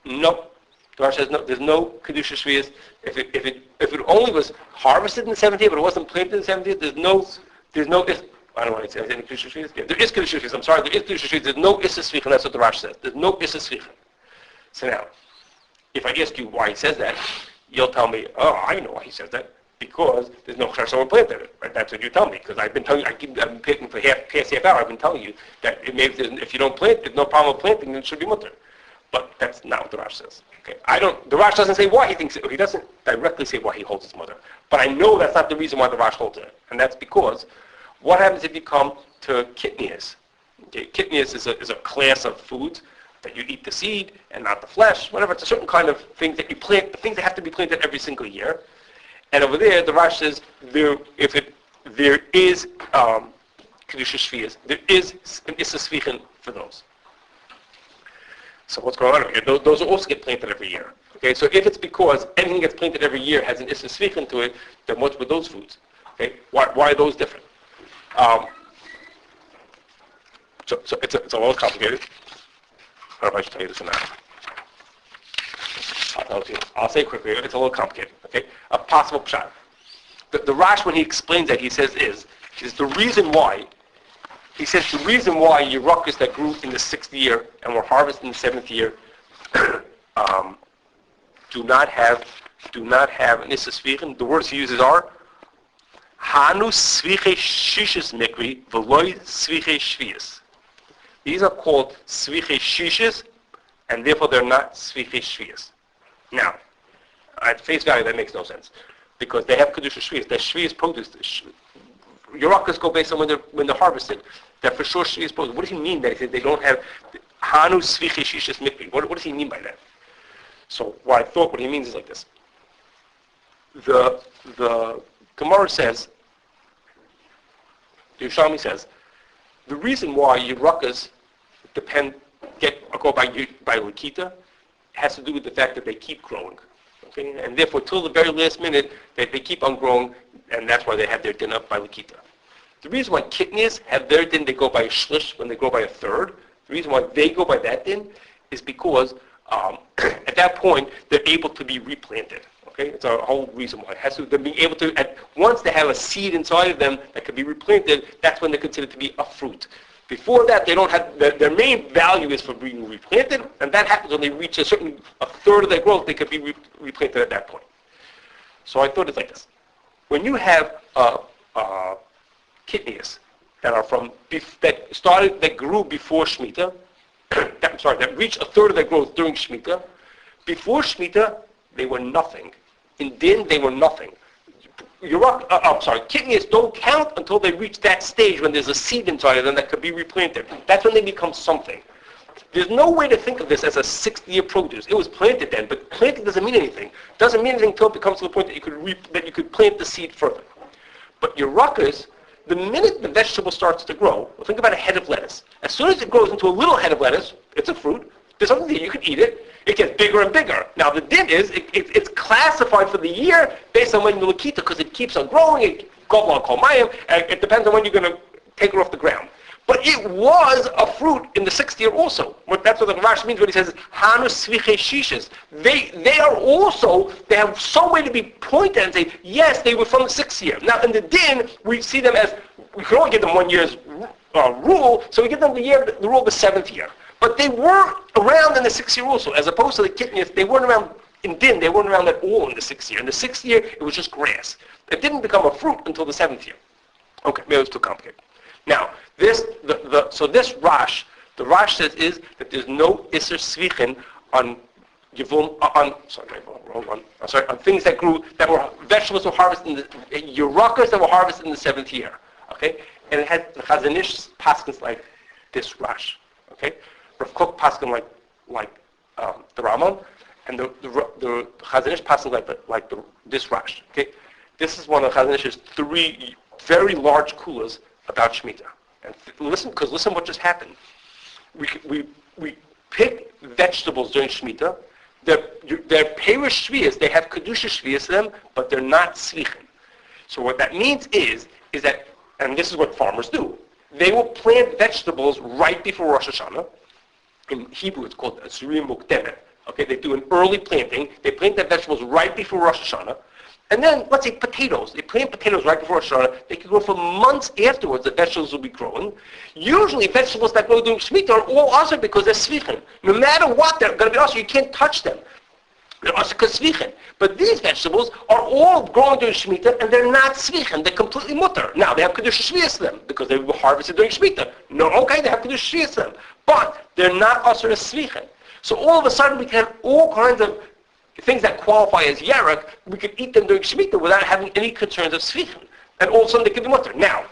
no. The Rash says no. There's no kedushas shevi'is. If it only was harvested in the 7th year, but it wasn't planted in the 7th year, there's no. I don't want to say any kedushas shevi'is. Yeah, there is kedushas shevi'is. I'm sorry, there is kedushas shevi'is. There's no issur svichim. That's what the Rash says. There's no issur svichim. So now, if I ask you why he says that, you'll tell me, oh, I know why he says that. Because there's no chashash someone planted it. Right? That's what you tell me. Because I've been telling you, I've been picking for past half hour, I've been telling you that if you don't plant, there's no problem with planting, then it should be mutter. But that's not what the Rash says. Okay, the Rash doesn't say why he thinks it, he doesn't directly say why he holds his mutter. But I know that's not the reason why the Rash holds it. And that's because what happens if you come to kedushas? Okay, kedushas is a class of foods that you eat the seed and not the flesh, whatever. It's a certain kind of things that you plant, things that have to be planted every single year. And over there, the Rash says there is kedushas shevi'is, there is an issur svichim for those. So what's going on over here? Those also get planted every year. Okay, so if it's because anything gets planted every year has an issur svichim to it, then what's with those foods? Okay, why are those different? So it's a little complicated. I don't know if I should tell you this or not. I'll tell it to you. I'll say it quickly. It's a little complicated. Okay? A possible pshat. The Rash, when he explains that, he says is the reason why. He says the reason why Yerukas that grew in the 6th year and were harvested in the 7th year do not have an issur svichim. The words he uses are Hanu sviche shishis mikri v'loy sviche shvi'is. These are called shevi'is shishis, and therefore they're not shevi'is shvi'is. Now, at face value, that makes no sense because they have kedushas shevi'is. They're shevi'is produce. Yerukas go based on when they're harvested. They're for sure shevi'is produce. What does he mean that he said they don't have hanu shevi'is shishis mikri? What does he mean by that? So, what he means is like this. The Gemara says, the Yerushalmi says, the reason why Yerukas go by Lakita has to do with the fact that they keep growing. Okay? And therefore, till the very last minute, they keep on growing, and that's why they have their din up by Lakita. The reason why kidneys have their din, they go by a shlish when they grow by a third. The reason why they go by that din is because at that point, they're able to be replanted. Okay? It's a whole reason why. It has to them being able to, once they have a seed inside of them that can be replanted, that's when they're considered to be a fruit. Before that, they don't have, their main value is for being replanted, and that happens when they reach a third of their growth, they can be replanted at that point. So I thought it's like this. When you have kidneys that are that grew before Shemitah, that reach a third of their growth during Shemitah. Before Shemitah, they were nothing. In Din, they were nothing. Kidneys don't count until they reach that stage when there's a seed inside of them that could be replanted. That's when they become something. There's no way to think of this as a 60-year produce. It was planted then, but planted doesn't mean anything. It doesn't mean anything until it becomes to the point that you could plant the seed further. But your ruckus, the minute the vegetable starts to grow, well, think about a head of lettuce. As soon as it grows into a little head of lettuce, it's a fruit. There's something that you can eat it. It gets bigger and bigger. Now the din is, it's classified for the year based on when you look because it keeps on growing. It depends on when you're going to take it off the ground. But it was a fruit in the 6th year also. That's what the Rash means when he says, Hanu Sviche Shishis. They are also, they have some way to be pointed and say, yes, they were from the 6th year. Now in the din, we see them as, we can only give them 1 year's rule, so we give them the rule of the 7th year. But they were around in the 6th year also, as opposed to the kidneys, they weren't around in Din, they weren't around at all in the 6th year. In the 6th year, it was just grass. It didn't become a fruit until the 7th year. Okay, maybe it was too complicated. Now, this Rash, the Rash says is that there's no Isser Svichin on on things that grew, that were vegetables were harvested in the Yerukas that were harvested in the 7th year. Okay, and it had the Chazanish paskins like this Rash. Okay, Rav Kook paskin like the Raman, and the Chazanish paskin like this Rash. Okay, this is one of Chazanish's 3 very large kulas about Shemitah. And listen what just happened. We pick vegetables during Shemitah. They're perish shevi'is. They have kedushas shevi'is in them, but they're not Sefichin. So what that means is that, and this is what farmers do. They will plant vegetables right before Rosh Hashanah. In Hebrew, it's called Zurim Mukdemet. Okay, they do an early planting. They plant their vegetables right before Rosh Hashanah. And then, let's say potatoes. They plant potatoes right before Rosh Hashanah. They can grow for months afterwards. The vegetables will be growing. Usually, vegetables that grow during Shemitah are all also because they're Svichin. No matter what, they're going to be also. You can't touch them. They're also because Svichin. But these vegetables are all growing during Shemitah, and they're not Svichin. They're completely mutter. Now, they have kedushas shevi'is to them because they were harvested during Shemitah. No, okay, they have kedushas shevi'is to them. But they're not also as Svichin. So all of a sudden, we can have all kinds of things that qualify as yarek, we could eat them during Shemitah without having any concerns of Svichin. And all of a sudden they could be mutter. Now,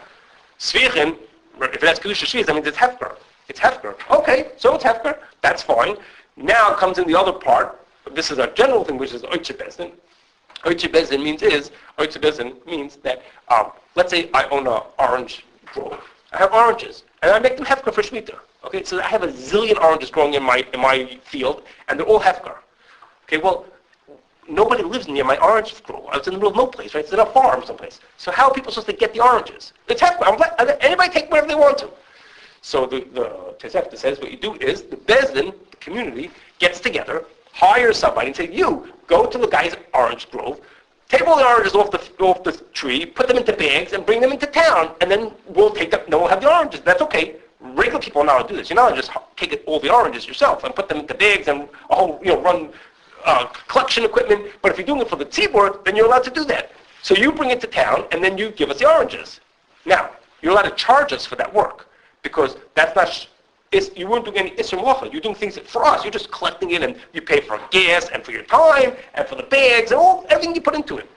Svichin, if that's Kedusha Shvi'is, that means it's Hefker. It's Hefker. Okay, so it's Hefker. That's fine. Now comes in the other part. This is our general thing, which is Oitche Bezdin. Oitche Bezdin means that, let's say I own an orange grove. I have oranges, and I make them Hefker for Shemitah. Okay, so I have a zillion oranges growing in my field, and they're all Hefker. Okay, well, nobody lives near my orange grove. I was in the middle of no place, right? It's in a farm someplace. So how are people supposed to get the oranges? It's Hefker. Anybody take whatever they want to. So the Tosefta says what you do is the Bezdin, the community, gets together, hires somebody and say, you, go to the guy's orange grove, take all the oranges off the tree, put them into bags, and bring them into town, and then we'll take them, we'll have the oranges. That's okay. Regular people know how to do this. You're not just take all the oranges yourself and put them into bags and run collection equipment, but if you're doing it for the tzibur, then you're allowed to do that. So you bring it to town, and then you give us the oranges. Now, you're allowed to charge us for that work, because that's not, you weren't doing any isser malacha. You're doing things for us. You're just collecting it, and you pay for gas, and for your time, and for the bags, and everything you put into it.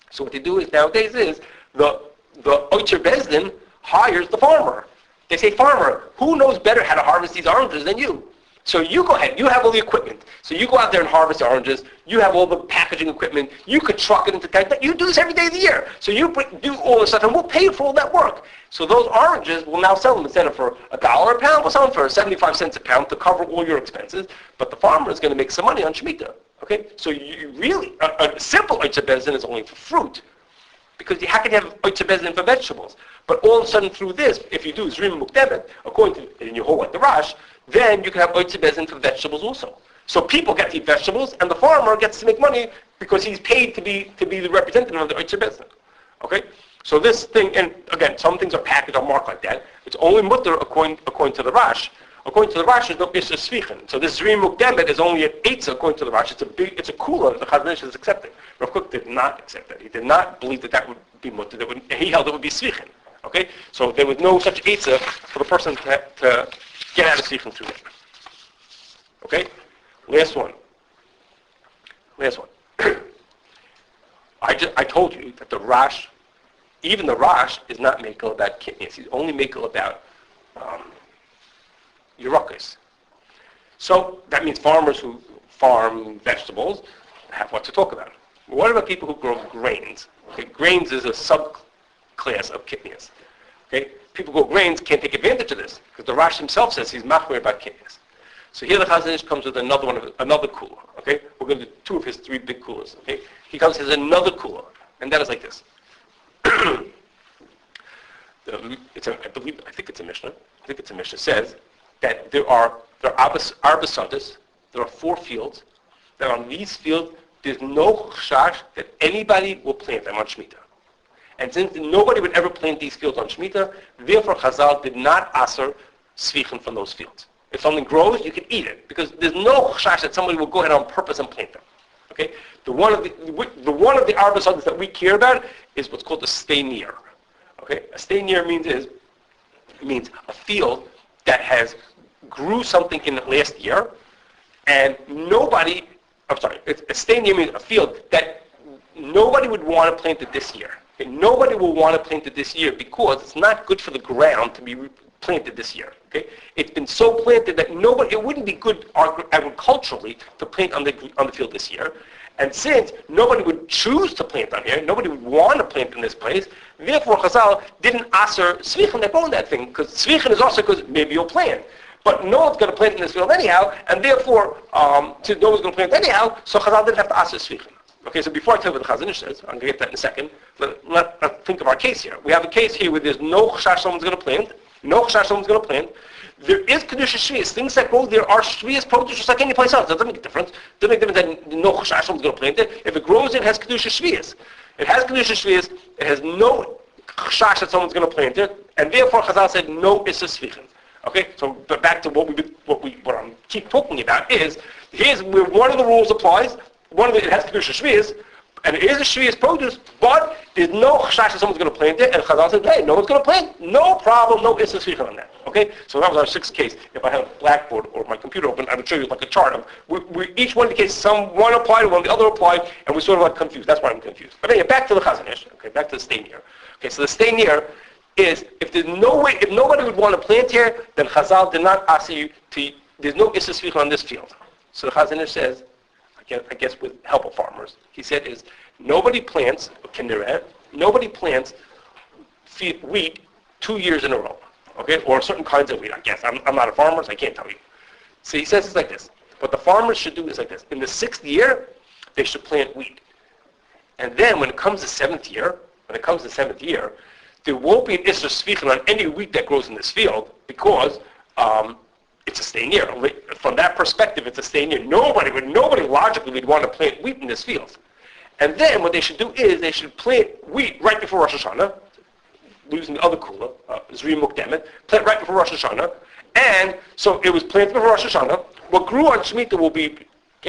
So what they do is, nowadays is, the Oitcher Bezdin hires the farmer. They say, farmer, who knows better how to harvest these oranges than you? So you go ahead, you have all the equipment. So you go out there and harvest the oranges, you have all the packaging equipment, you could truck it into town. You do this every day of the year. So you do all this stuff, and we'll pay you for all that work. So those oranges, we'll now sell them instead of for $1 a pound, we'll sell them for 75 cents a pound to cover all your expenses, but the farmer is going to make some money on Shemitah. Okay? So you really, a simple Oitze Bezdin is only for fruit, because how can you have Oitze Bezdin for vegetables? But all of a sudden through this, if you do Zrim Mukdemet, according to, and you hold like the Rash, then you can have Oitze Bezdin for vegetables also. So people get to eat vegetables, and the farmer gets to make money because he's paid to be the representative of the Oitze Bezdin. Okay? So this thing, and again, some things are packaged or marked like that. It's only mutter according to the Rash. According to the Rash, there's no Isser Svichin. So this Zrim Mukdemet is only an Eitzah according to the Rash. It's a kula that the Chazanish is accepting. Rav Kook did not accept that. He did not believe that would be mutter. He held it would be Svichin. Okay? So there was no such Eitzah for the person to get out of Svichin through that. Okay? Last one. I told you that the Rosh, even the Rosh, is not makel about kidneys. He's only makel about Yerukas. So that means farmers who farm vegetables have what to talk about. What about people who grow grains? Okay, grains is a subclass of kidneys. Okay, people who grow grains can't take advantage of this because the Rosh himself says he's machmir about kidneys. So here the Chazon Ish comes with another cooler. Okay, we're going to do two of his three big coolers. Okay, he comes with another cooler, and that is like this. I think it's a Mishnah. Says that there are arbasades. There are 4 fields. That on these fields there's no chash that anybody will plant them on Shemitah. And since nobody would ever plant these fields on Shemitah, therefore Chazal did not aser Sefichin from those fields. If something grows, you can eat it because there's no chash that somebody will go ahead on purpose and plant them. Okay, the one of the arbasades that we care about is what's called a stay near. Okay, a stay near means a field that has grew something in the last year, and a stay near means a field that nobody would want to plant it this year. Okay? Nobody will want to plant it this year because it's not good for the ground to be planted this year. Okay, it's been so planted that it wouldn't be good agriculturally to plant on the field this year. And since nobody would choose to plant on here, nobody would want to plant in this place, therefore Chazal didn't aser Sefichin that grow in that thing, because Sefichin is also because maybe you'll plant. But no one's going to plant in this field anyhow, and therefore, since no one's going to plant anyhow, so Chazal didn't have to aser Sefichin. Okay, so before I tell you what the Chazon Ish says, I'm going to get that in a second, let's think of our case here. We have a case here where there's no chash someone's going to plant, There is kedushas shevi'is. Things that grow there are shevi'is produce just like any place else. It doesn't make a difference. It doesn't make a difference that no chash someone's going to plant it. If it grows, it has kedushas shevi'is. It has kedushas shevi'is. It has no chash that someone's going to plant it, and therefore Chazal said no issa Sefichin. Okay, so but back to what I'm keep talking about is here's where one of the rules applies. It has kedushas shevi'is, and it is a shevi'is produce, but there's no chash that someone's going to plant it, and Chazal said, hey, no one's going to plant, no problem, no issa Sefichin on that. Okay, so that was our 6th case. If I had a blackboard or my computer open, I would show you like a chart of each one of the cases. One applied, one the other applied, and we're sort of like confused. That's why I'm confused. But anyway, back to the Chazon Ish. Okay, back to the stay near. Okay, so the stay near is if nobody would want to plant here, then Chazal did not ask you to. There's no issa Sefichin on this field. So the Chazon Ish says, I guess with help of farmers, he said is nobody plants wheat 2 years in a row. Okay, or certain kinds of wheat, I guess. I'm not a farmer, so I can't tell you. So he says it's like this. What the farmers should do is like this. In the 6th year, they should plant wheat. And then when it comes to 7th year, there won't be an issa Sefichin on any wheat that grows in this field because it's a stay near. From that perspective, it's a stay near. Nobody logically would want to plant wheat in this field. And then what they should do is they should plant wheat right before Rosh Hashanah, using the other kula, Zri Mukdemet, plant right before Rosh Hashanah, and so it was planted before Rosh Hashanah. What grew on Shemitah will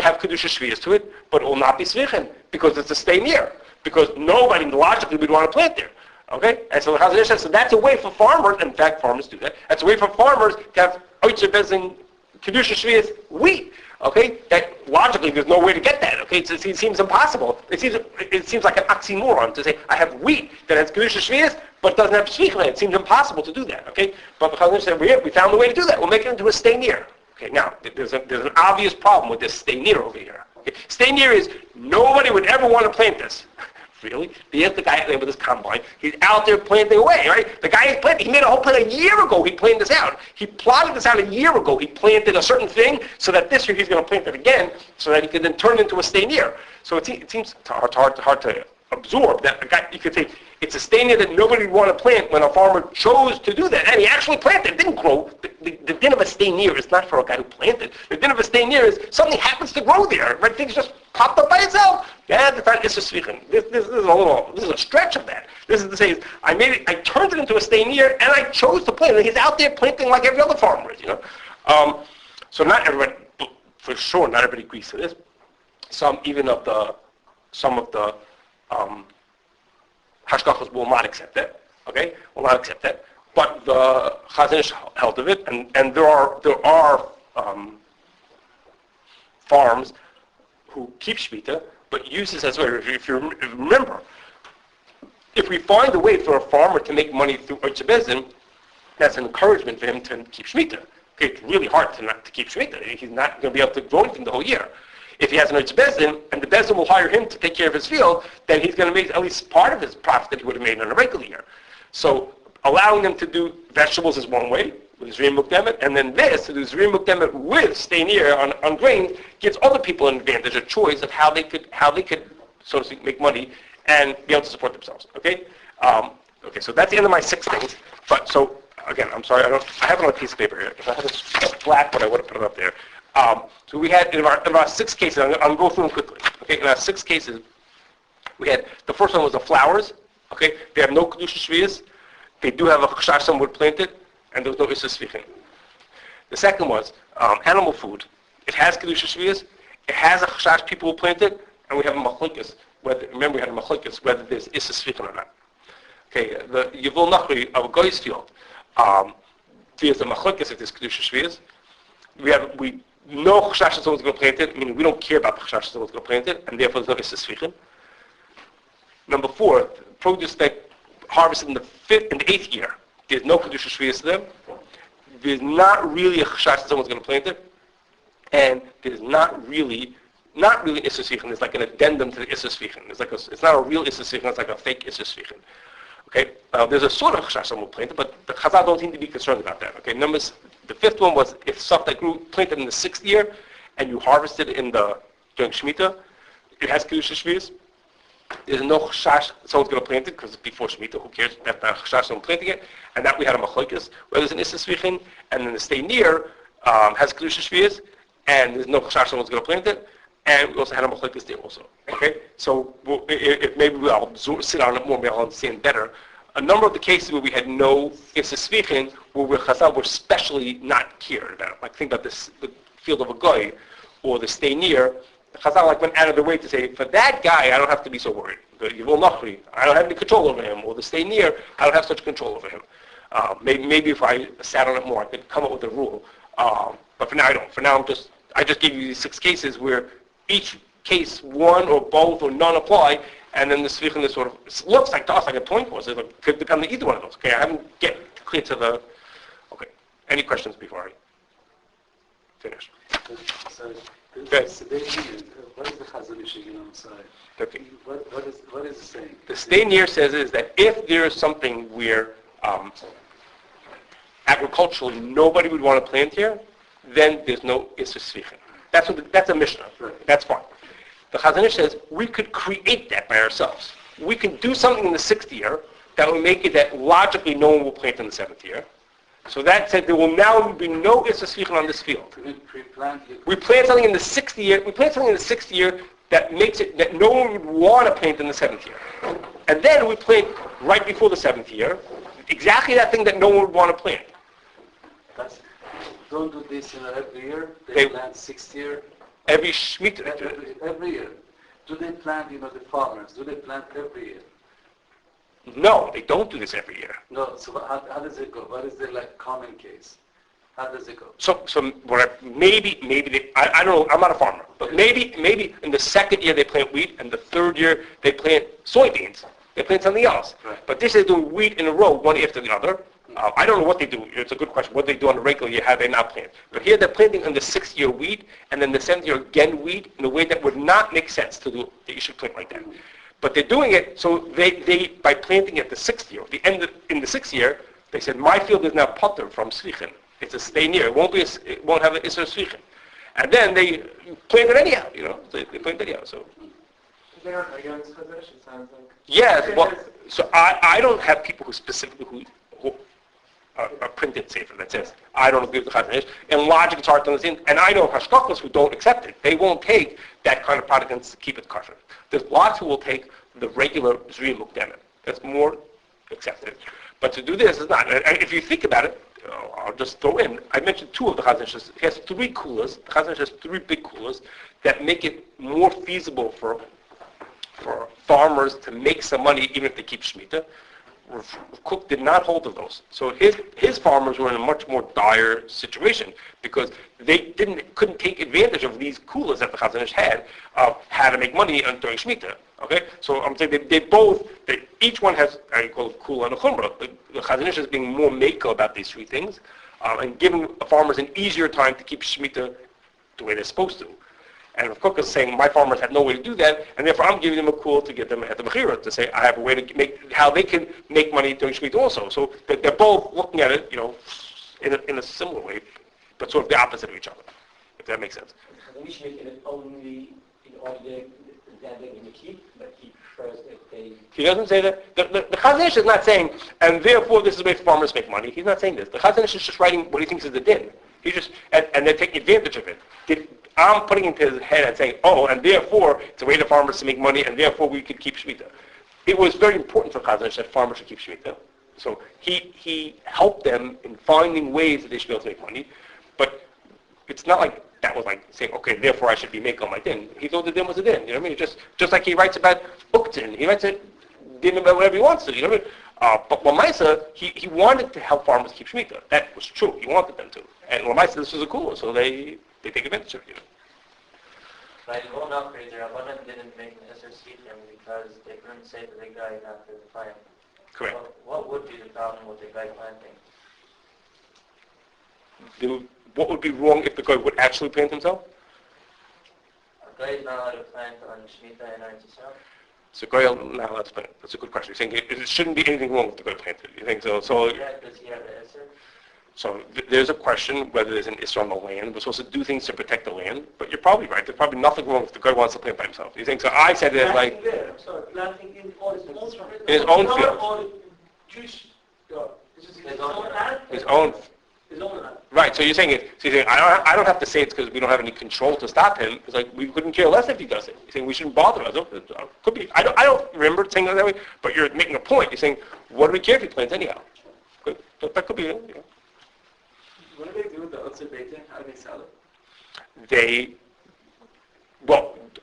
have kedushas shevi'is to it, but it will not be Sefichin because it's a stay near. Because nobody logically would want to plant there. Okay, and so the Chazon Ish says so that's a way for farmers. In fact, farmers do that. That's a way for farmers to have oitzer bezin kedushas shevi'is wheat. Okay, that logically there's no way to get that. Okay, it seems impossible. It seems like an oxymoron to say I have wheat that has kedushas shevi'is but doesn't have Sefichin. It seems impossible to do that. Okay, but the Chazon Ish said we found a way to do that. We'll make it into a stay near. Okay, now there's an obvious problem with this stay near over here. Okay, stay near is nobody would ever want to plant this. Really? Here's the guy out there with his combine. He's out there planting away, right? The guy is planting. He made a whole plan a year ago. He planned this out. He plotted this out a year ago. He planted a certain thing so that this year he's going to plant it again so that he can then turn it into a stay near. So it seems hard to absorb that a guy, you could say it's a stay near that nobody would want to plant when a farmer chose to do that. And he actually planted. It didn't grow. The din of a stay near is not for a guy who planted. The din of a stay near is something happens to grow there. Right? Things just popped up by itself. Yeah, that's not issa Sefichin. This is a stretch of that. This is to say, I turned it into a stay near, and I chose to plant it. He's out there planting like every other farmer is, So not everybody, for sure, not everybody agrees to this. Some of the hashgachos will not accept that. Okay, will not accept that. But the Chazon Ish held of it, and there are farms who keep Shemitah, but uses as well. If you remember, if we find a way for a farmer to make money through Oitzebezin, that's an encouragement for him to keep Shemitah. Okay, it's really hard to keep Shemitah. He's not going to be able to grow anything the whole year. If he has an Oitzebezin, and the Bezin will hire him to take care of his field, then he's going to make at least part of his profit that he would have made in a regular year. So allowing them to do vegetables is one way, with Zrim Mukdemet, and then this, to do Zrim Mukdemet with staying near on grain, gives other people an advantage, a choice of how they could, so to speak, make money and be able to support themselves. Okay? Okay, so that's the end of my 6 things. But so again, I'm sorry, I have it on a piece of paper here. If I had a black one, I would have put it up there. So we had in our 6 cases. I'm going to go through them quickly. Okay, in our 6 cases, we had the first one was the flowers. Okay, they have no kedushas shevi'is. They do have a chashash someone would plant it, and there was no issa sfichin. The second was animal food. It has kedushas shevi'is. It has a chashash people will plant it, and we have a machlokes. Remember, we had a machlokes whether there's issa sfichin or not. Okay, the Yevul Nachri of a guy's field. There's a machlokes if there's kedushas shevi'is. We know chashash someone's going to plant it. Meaning we don't care about the chashash someone's going to plant it, and therefore there's no issa sfichin. Number 4, produce that harvested in the 5th and 8th year. There's no kedushas shevi'is to them. There's not really a chashash that someone's going to plant it, and there's not really issa sfichin. It's like an addendum to the issa sfichin. It's not a real issa sfichin. It's like a fake issa sfichin. Okay, there's a sort of chashash someone will plant it, but the Chazal don't seem to be concerned about that. Okay, the 5th one was if stuff that grew planted in the 6th year, and you harvested it during Shemitah, it has kedushas shevi'is. There's no chashash someone's going to plant it because it's before Shemitah. Who cares that the chashash someone planting it? And that we had a machlokes where there's an issa sfichin, and then the stay near has kedushas shevi'is, and there's no chashash someone's going to plant it. And we also had a machlokes there also. Okay, so if maybe I'll sit on it more, maybe I'll understand better. A number of the cases where we had no issa sfichin, where Chazal were especially not cared about. Like think about the field of a goy, or the stay near. The Chazal went out of their way to say, for that guy, I don't have to be so worried. The Yevul Nachri, I don't have any control over him. Or the stay near, I don't have such control over him. Maybe if I sat on it more, I could come up with a rule. But for now, I don't. For now, I just gave you these 6 cases where each case, one or both or none apply, and then the sfichin is sort of looks like to us like a point course. It could become either one of those. Okay, I haven't get clear to the. Okay, any questions before I finish? Sorry. Okay. What is the Chazanish again? I'm sorry. Okay. What is it saying? The stay near says is that if there is something where agriculturally nobody would want to plant here, then there's no issa sfichin. That's a Mishnah. Right. That's fine. The Chazanish says we could create that by ourselves. We can do something in the 6th year that will make it that logically no one will plant in the 7th year. So that said, there will now be no issa sfichin on this field. We plant something in the 6th year. We plant something in the 6th year that makes it that no one would want to plant in the 7th year, and then we plant right before the 7th year exactly that thing that no one would want to plant. Don't do this every year. They plant 6th year. Every Shemitah. Every year. Do they plant? The farmers. Do they plant every year? No, they don't do this every year. No. So how does it go? What is the common case? How does it go? So maybe I don't know. I'm not a farmer, but maybe in the 2nd year they plant wheat, and the 3rd year they plant soybeans. They plant something else. Right. But this is doing wheat in a row, one after the other. I don't know what they do. It's a good question. What they do on a regular year, how they not plant. But here they're planting in the 6th year wheat, and then the 7th year again wheat in a way that would not make sense to do. That you should plant like that. But they're doing it so they by planting at the 6th year, in the 6th year, they said my field is now putter from sfichin. It's a stay near. It won't have an isser sfichin. And then they plant it anyhow. They plant it anyhow. So. They aren't against Chazanish, it sounds like. Yes. Well, so I don't have people who specifically who a printed sefer that says, I don't agree with the Chazanish. In logic, it's hard to understand. And I know hashkafas who don't accept it. They won't take that kind of product and keep it kosher. There's lots who will take the regular Zri Mukdemet. That's more accepted. But to do this is not. And if you think about it, I'll just throw in, I mentioned 2 of the Chazanishs. He has 3 kulas. The Chazanish has 3 big kulas that make it more feasible for farmers to make some money even if they keep Shemitah. Cook did not hold of those. So his farmers were in a much more dire situation because they couldn't take advantage of these kulas that the Chazon Ish had of how to make money during Shemitah. Okay, so I'm saying each one has, I call it kula and a chumrah. The Chazon Ish is being more makel about these three things and giving farmers an easier time to keep Shemitah the way they're supposed to. And the Cook is saying, my farmers had no way to do that, and therefore I'm giving them a kul to get them at the Mechira, to say, I have a way to make, how they can make money during Shemitah also. So they're both looking at it, in a similar way, but sort of the opposite of each other, if that makes sense. We should make it only in order that they're going to keep, but he prefers that they... He doesn't say that. The Chazon Ish is not saying, and therefore this is the way farmers make money. He's not saying this. The Chazon Ish is just writing what he thinks is the din. He just, and they're taking advantage of it. I'm putting it into his head and saying, and therefore it's a way for farmers to make money, and therefore we could keep Shemitah. It was very important for Chazon Ish that farmers should keep Shemitah. So he helped them in finding ways that they should be able to make money, but it's not like that was like saying, okay, therefore I should be making my din. He thought the din was a din. You know what I mean? Just like he writes about Uktin. He writes a din about whatever he wants to. You know what I mean? But Lamaisa, he wanted to help farmers keep Shemitah. That was true. He wanted them to. And Lamaisa, this was a cool, so they take advantage of it. By the old upgrades, the Rabbanan didn't make an Sefichin because they couldn't say to the guy not to plant. Correct. So what would be the problem with the guy planting? What would be wrong if the guy would actually plant himself? A guy is not allowed to plant on Shemitah and Eretz Yisrael? So guy not allowed to plant. That's a good question. You're saying it shouldn't be anything wrong with the guy planted. You think so? Yeah, does he have the answer? So there's a question whether there's an issue on the land. We're supposed to do things to protect the land, but you're probably right. There's probably nothing wrong if the guy wants to plant by himself. You think so? I said it like planting in his own field. His own. Right. So you're saying it. So you're saying I don't have to say it's because we don't have any control to stop him. It's like we couldn't care less if he does it. You're saying we shouldn't bother us. Could be. I don't remember saying it that way. But you're making a point. You're saying what do we care if he plants anyhow? That could be it. What do they do with the otzer bacon? How do they sell it?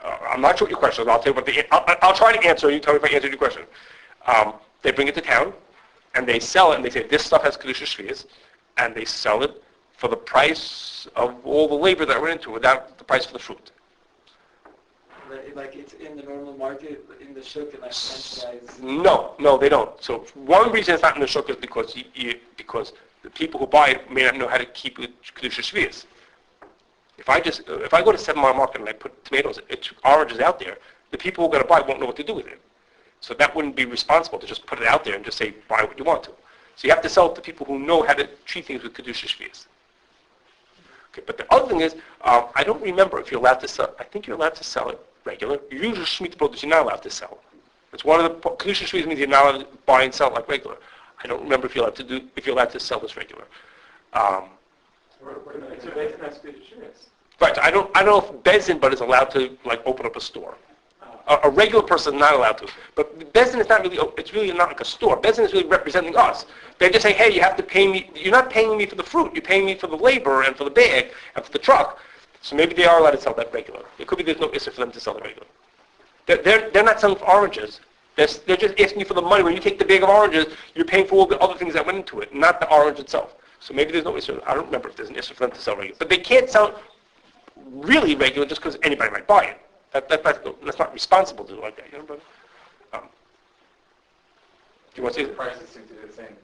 I'm not sure what your question is. I'll tell you what I'll try to answer. You tell me if I answered your question. They bring it to town, and they sell it, and they say this stuff has kedushas shevi'is, and they sell it for the price of all the labor that went into it, without the price for the fruit. Like it's in the normal market, in the shuk, and like guys. No, they don't. So one reason it's not in the shuk is because because the people who buy it may not know how to keep kedushas shevi'is. If I go to 7 Mile Market and I put oranges out there, the people who are going to buy it won't know what to do with it. So that wouldn't be responsible to just put it out there and just say buy what you want to. So you have to sell it to people who know how to treat things with kedushas shevi'is. Okay, but the other thing is, I don't remember if you're allowed to sell. I think you're allowed to sell it regular. Usually Shemitah produce you're not allowed to sell. It's one of the kedushas shevi'is means you're not allowed to buy and sell it like regular. I don't remember if you're allowed to sell this regular. Right. I don't know if Bezin, but is allowed to like open up a store. A regular person is not allowed to. But Bezin is not really. It's really not like a store. Bezin is really representing us. They just say, hey, you have to pay me. You're not paying me for the fruit. You're paying me for the labor and for the bag and for the truck. So maybe they are allowed to sell that regular. It could be there's no issue for them to sell it regular. They're not selling for oranges. They're just asking you for the money. When you take the bag of oranges, you're paying for all the other things that went into it, not the orange itself. So maybe there's no issue. I don't remember if there's an issue for them to sell regular. But they can't sell really regular just because anybody might buy it. That's not responsible to do like that. You know, brother? Do you want to say The prices seem to be the same.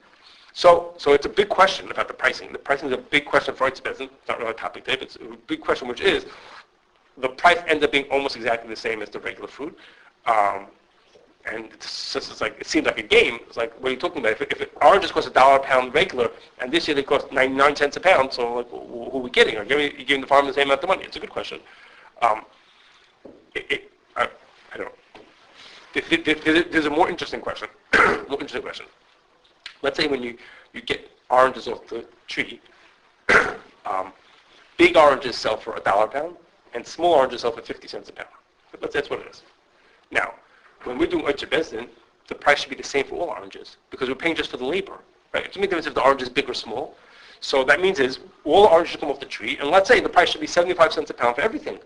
So it's a big question about the pricing. The pricing is a big question for Eretz Bezin. It's not really a topic today, but it's a big question, which is the price ends up being almost exactly the same as the regular fruit. And it's like, it seems like a game. It's like, what are you talking about? If oranges cost $1 a pound regular, and this year they cost 99 cents a pound, so like, who are we kidding? Are you giving the farmer the same amount of money? It's a good question. I don't know. There's a more interesting question. Let's say when you get oranges off the tree, big oranges sell for $1 a pound, and small oranges sell for 50 cents a pound. That's what it is. Now, when we're doing Oitzer Bezdin, the price should be the same for all oranges, because we're paying just for the labor. Right? It doesn't make a difference if the orange is big or small. So that means all the oranges come off the tree, and let's say the price should be 75 cents a pound for everything,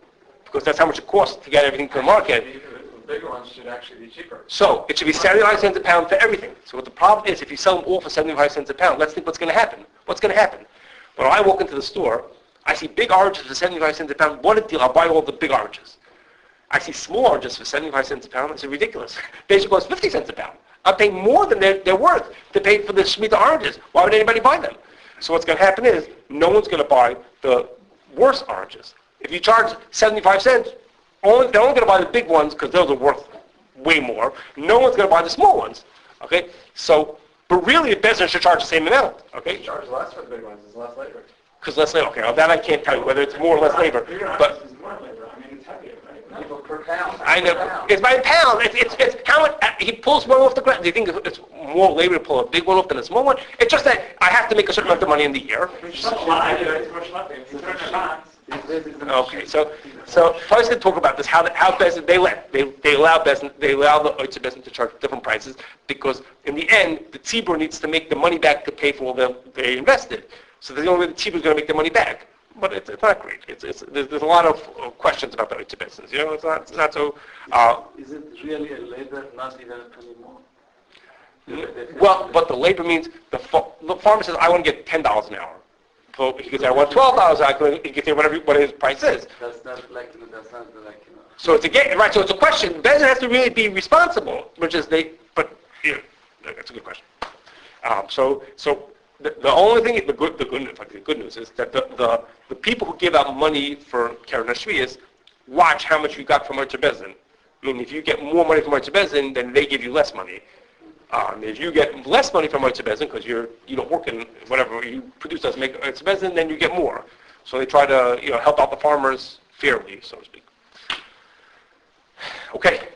because that's how much it costs to get everything to the market. bigger ones should actually be cheaper. So it should be 75 cents a pound for everything. So what the problem is, if you sell them all for 75 cents a pound, let's think what's going to happen. What's going to happen? When I walk into the store, I see big oranges for 75 cents a pound. What a deal. I'll buy all the big oranges. I see small oranges for 75 cents a pound. It's ridiculous. They should cost 50 cents a pound. I'm paying more than they're worth to pay for the Shemitah oranges. Why would anybody buy them? So what's going to happen is no one's going to buy the worse oranges. If you charge 75 cents, they're only going to buy the big ones because those are worth way more. No one's going to buy the small ones. Okay? So, but really the business should charge the same amount. Okay? Charge less for the big ones, it's less labor. Because less labor. Okay, well, that I can't tell you whether it's more or less labor. Bigger But oranges is more labor. I mean, it's heavier, right? People per pound. I know. It's by a pound. It's how much he pulls one off the ground. Do you think it's more labor to pull a big one off than a small one? It's just that I have to make a certain amount of money in the year. It's not a lot, it's much less. It's 200 pounds. Okay, so first to talk about this, how Bezin, they allow the Oitzer Bezin to charge different prices because in the end the tzibur needs to make the money back to pay for all they invested. So the only way the tzibur is going to make the money back. But it's not great. There's a lot of questions about the Oitzer Bezin. You know, it's not so. Is it really a labor not even anymore? Well, but the labor means the farmer says I want to get $10 an hour. So he could say I want $12. He could say whatever his price is. That's not like. So it's again right. So it's a question. Bezin has to really be responsible, which is they. But yeah, that's a good question. So the only thing, the good news is that the people who give out money for kedushas shevi'is watch how much you got from Oitzer Bezin. I mean, if you get more money from Oitzer Bezin, then they give you less money. If you get less money from Oitzer Bezin because you don't work in whatever you produce doesn't make Oitzer Bezin, then you get more. So they try to help out the farmers fairly, so to speak. Okay.